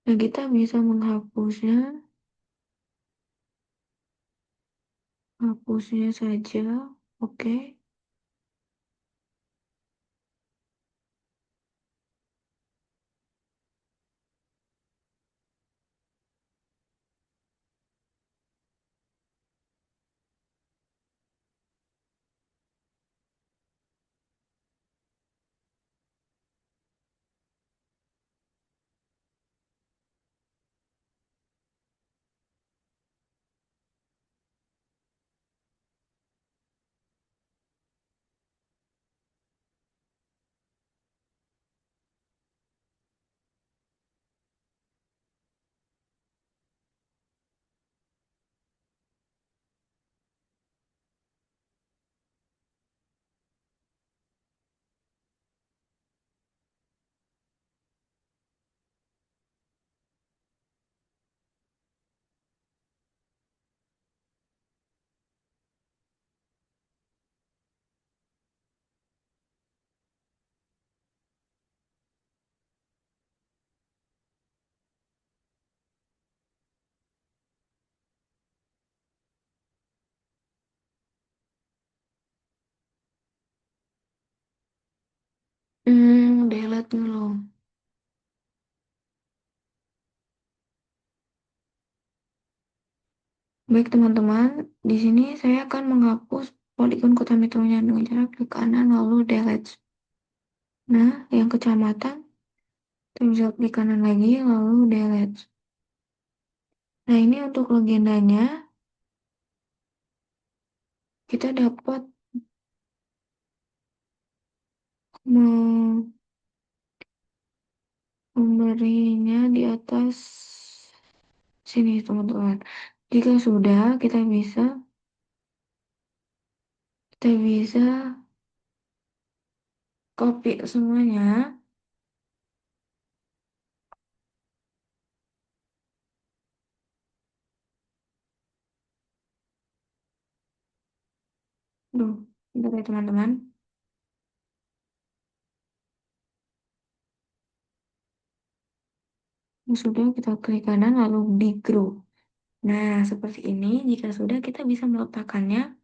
Nah, kita bisa hapusnya saja. Oke. Delete dulu. Baik teman-teman, di sini saya akan menghapus polikon kota metronya dengan cara klik kanan lalu delete. Nah, yang kecamatan, kita bisa klik kanan lagi lalu delete. Nah, ini untuk legendanya, kita dapat memberinya di atas sini teman-teman. Jika sudah, kita bisa copy semuanya. Duh, bentar ya teman-teman. Sudah, kita klik kanan lalu di group. Nah, seperti ini. Jika sudah, kita bisa meletakkannya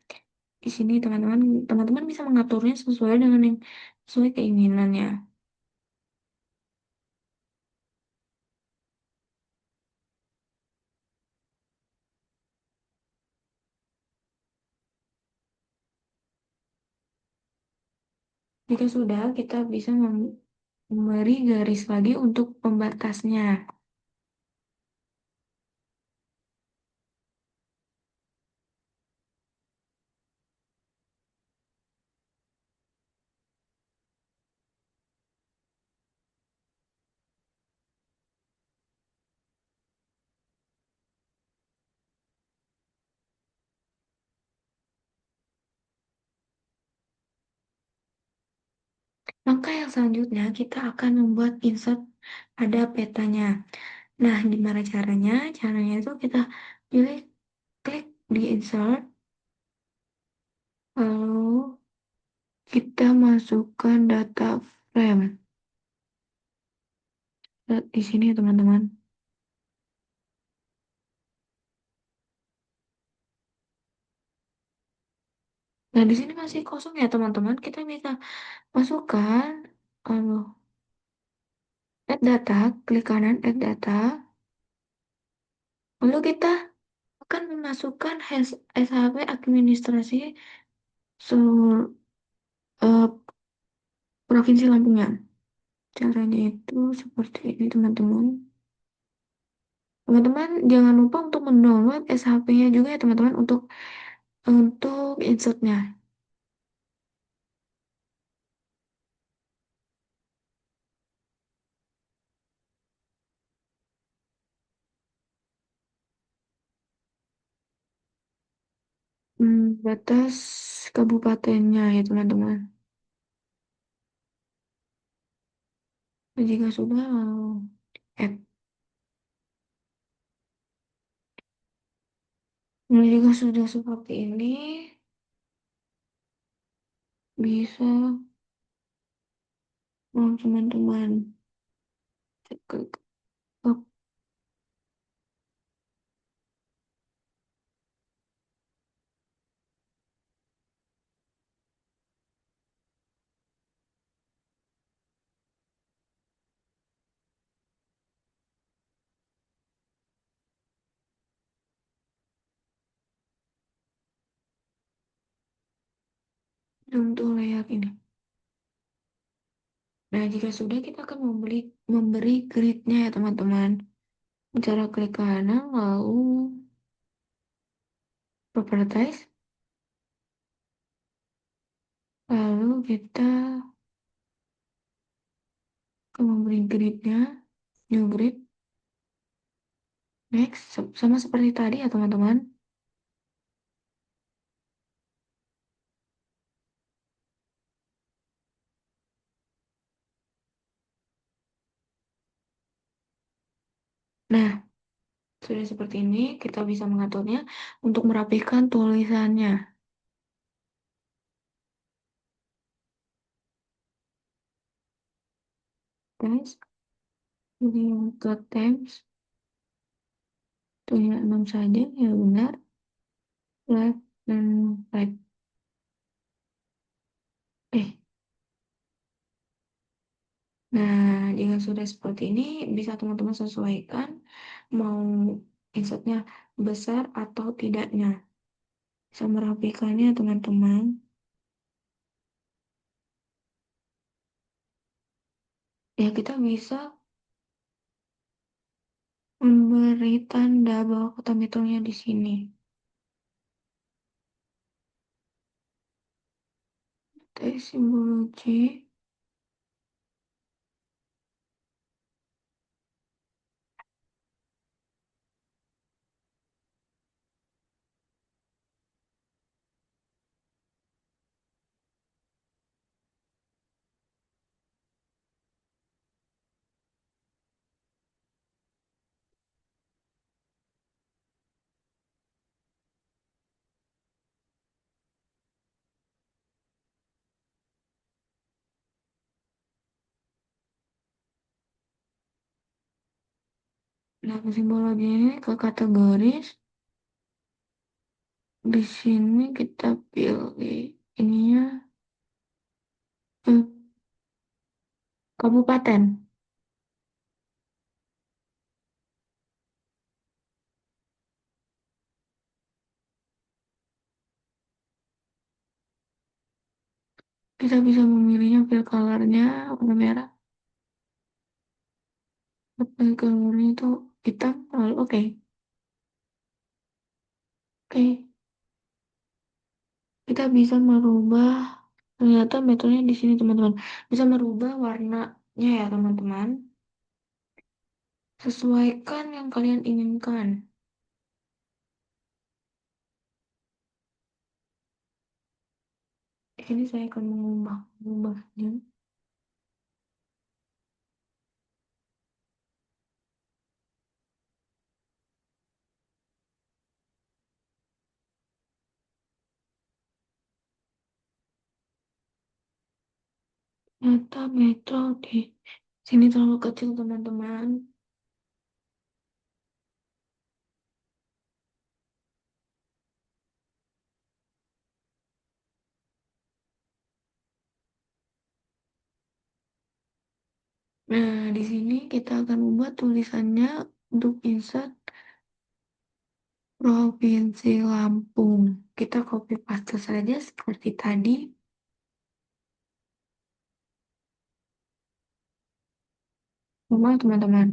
di sini, teman-teman. Teman-teman bisa mengaturnya sesuai dengan yang sesuai keinginannya. Jika sudah, kita bisa memberi garis lagi untuk pembatasnya. Langkah yang selanjutnya, kita akan membuat insert pada petanya. Nah, gimana caranya? Caranya itu kita pilih, klik di insert, lalu kita masukkan data frame. Di sini ya teman-teman. Nah, di sini masih kosong ya teman-teman. Kita bisa masukkan, lalu add data, klik kanan add data. Lalu kita akan memasukkan SHP administrasi seluruh Provinsi Lampungnya. Caranya itu seperti ini teman-teman. Teman-teman jangan lupa untuk mendownload SHP-nya juga ya teman-teman untuk insertnya. Batas kabupatennya ya teman-teman. Jika sudah add. Nah, jika sudah seperti ini bisa teman-teman klik up untuk layak ini. Nah, jika sudah kita akan memberi grid-nya ya teman-teman. Cara klik kanan lalu properties, lalu kita akan memberi grid-nya, new grid, next, sama seperti tadi ya teman-teman. Nah, sudah seperti ini, kita bisa mengaturnya untuk merapikan tulisannya. Guys, ini untuk times, tuhnya 6 saja, ya benar, left dan right. Eh, nah, jika sudah seperti ini, bisa teman-teman sesuaikan mau insertnya besar atau tidaknya. Bisa merapikannya teman-teman. Ya, kita bisa memberi tanda bahwa kota metronya di sini. Tes simbologi. Nah, simbologi ini ke kategoris. Di sini kita pilih ininya eh, kabupaten. Kita bisa memilihnya fill colornya warna merah. Fill colornya itu hitam. Lalu oke. Oke. Kita bisa merubah, ternyata metodenya di sini teman-teman. Bisa merubah warnanya ya teman-teman. Sesuaikan yang kalian inginkan. Ini saya akan mengubahnya. Ternyata metro di sini terlalu kecil teman-teman. Nah, di sini kita akan ubah tulisannya untuk insert Provinsi Lampung. Kita copy paste saja seperti tadi. Memang teman-teman.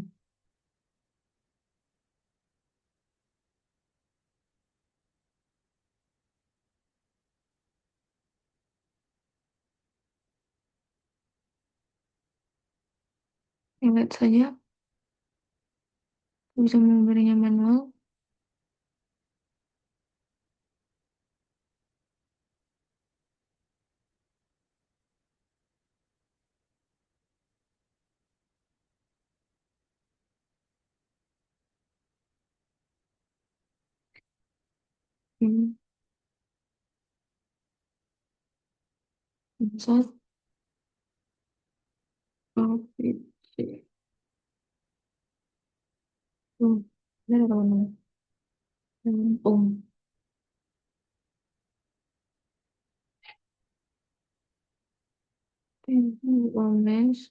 Ingat saja, bisa memberinya manual. Hmm, insert Provinsi Lampung. Ada teman-teman. Lampung. Ini orange.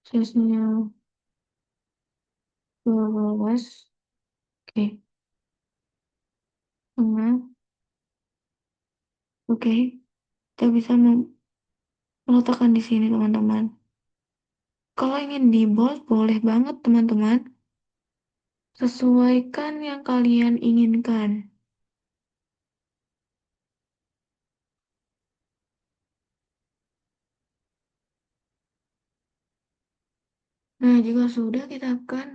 Size-nya 12. Oke. Tengah. Oke. Kita bisa meletakkan di sini teman-teman. Kalau ingin di bold, boleh banget teman-teman. Sesuaikan yang kalian inginkan. Nah, jika sudah, kita akan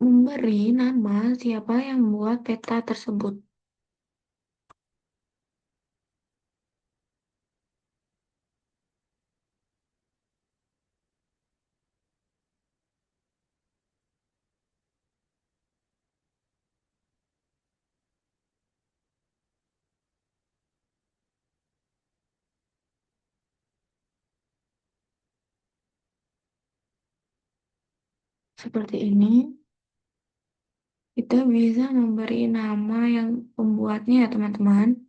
memberi nama siapa yang membuat peta tersebut. Seperti ini, kita bisa memberi nama yang pembuatnya ya teman-teman.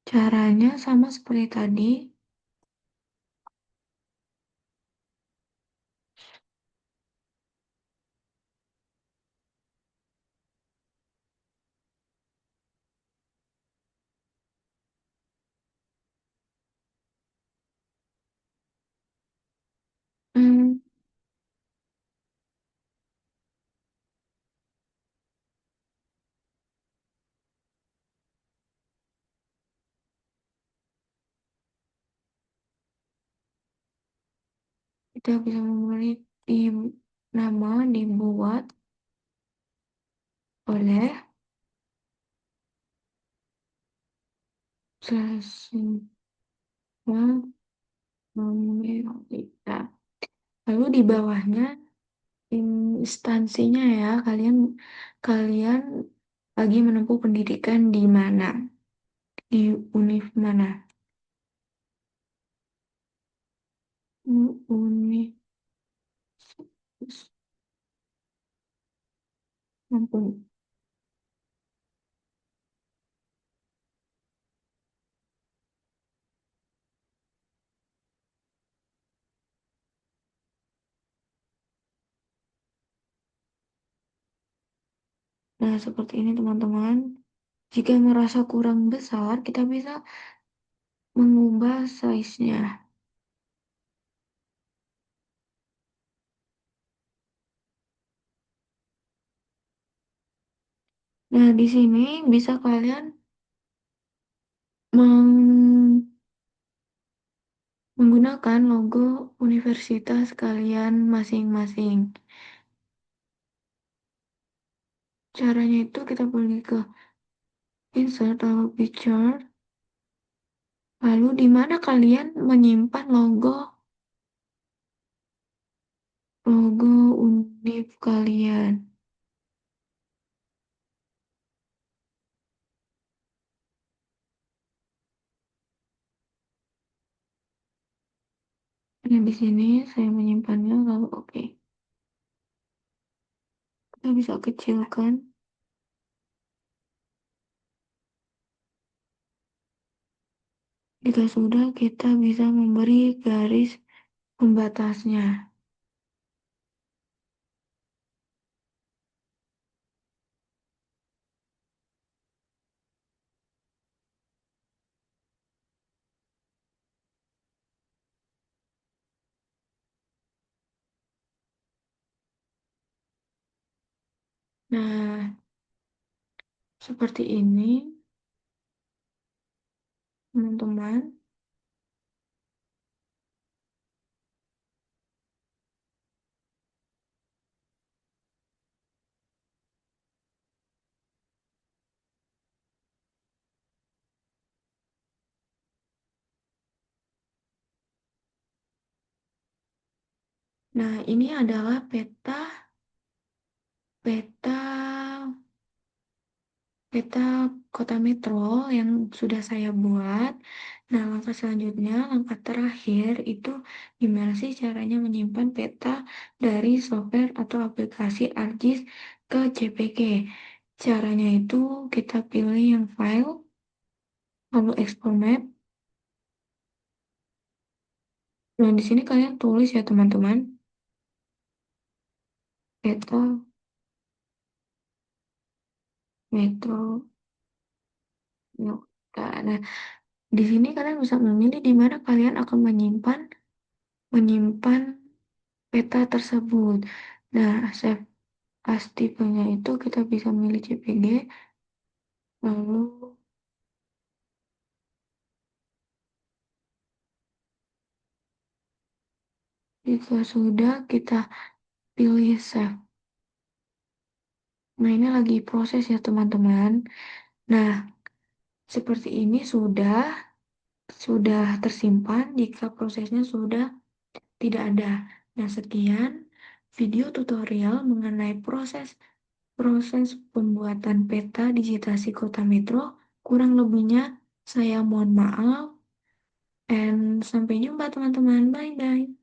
Caranya sama seperti tadi. Hmm, kita bisa memberi di, nama dibuat oleh sesama kita. Lalu di bawahnya instansinya ya, kalian kalian lagi menempuh pendidikan di mana? Di univ mana? Univ Lampung. Nah, seperti ini teman-teman. Jika merasa kurang besar, kita bisa mengubah size-nya. Nah, di sini bisa kalian menggunakan logo universitas kalian masing-masing. Caranya itu kita pergi ke insert atau picture, lalu di mana kalian menyimpan logo univ kalian. Nah, di sini saya menyimpannya, lalu oke. Kita bisa kecilkan. Jika sudah, kita bisa memberi garis pembatasnya. Nah, seperti ini, teman-teman. Nah, ini adalah peta peta kota metro yang sudah saya buat. Nah, langkah selanjutnya, langkah terakhir itu gimana sih caranya menyimpan peta dari software atau aplikasi ArcGIS ke JPG. Caranya itu kita pilih yang file, lalu export map. Nah, di sini kalian tulis ya teman-teman, peta metro. Nah, di sini kalian bisa memilih di mana kalian akan menyimpan peta tersebut. Nah, save as tipenya itu kita bisa milih JPG, lalu jika sudah kita pilih save. Nah, ini lagi proses ya teman-teman. Nah, seperti ini sudah tersimpan jika prosesnya sudah tidak ada. Nah, sekian video tutorial mengenai proses proses pembuatan peta digitasi kota metro. Kurang lebihnya saya mohon maaf. And sampai jumpa teman-teman. Bye-bye.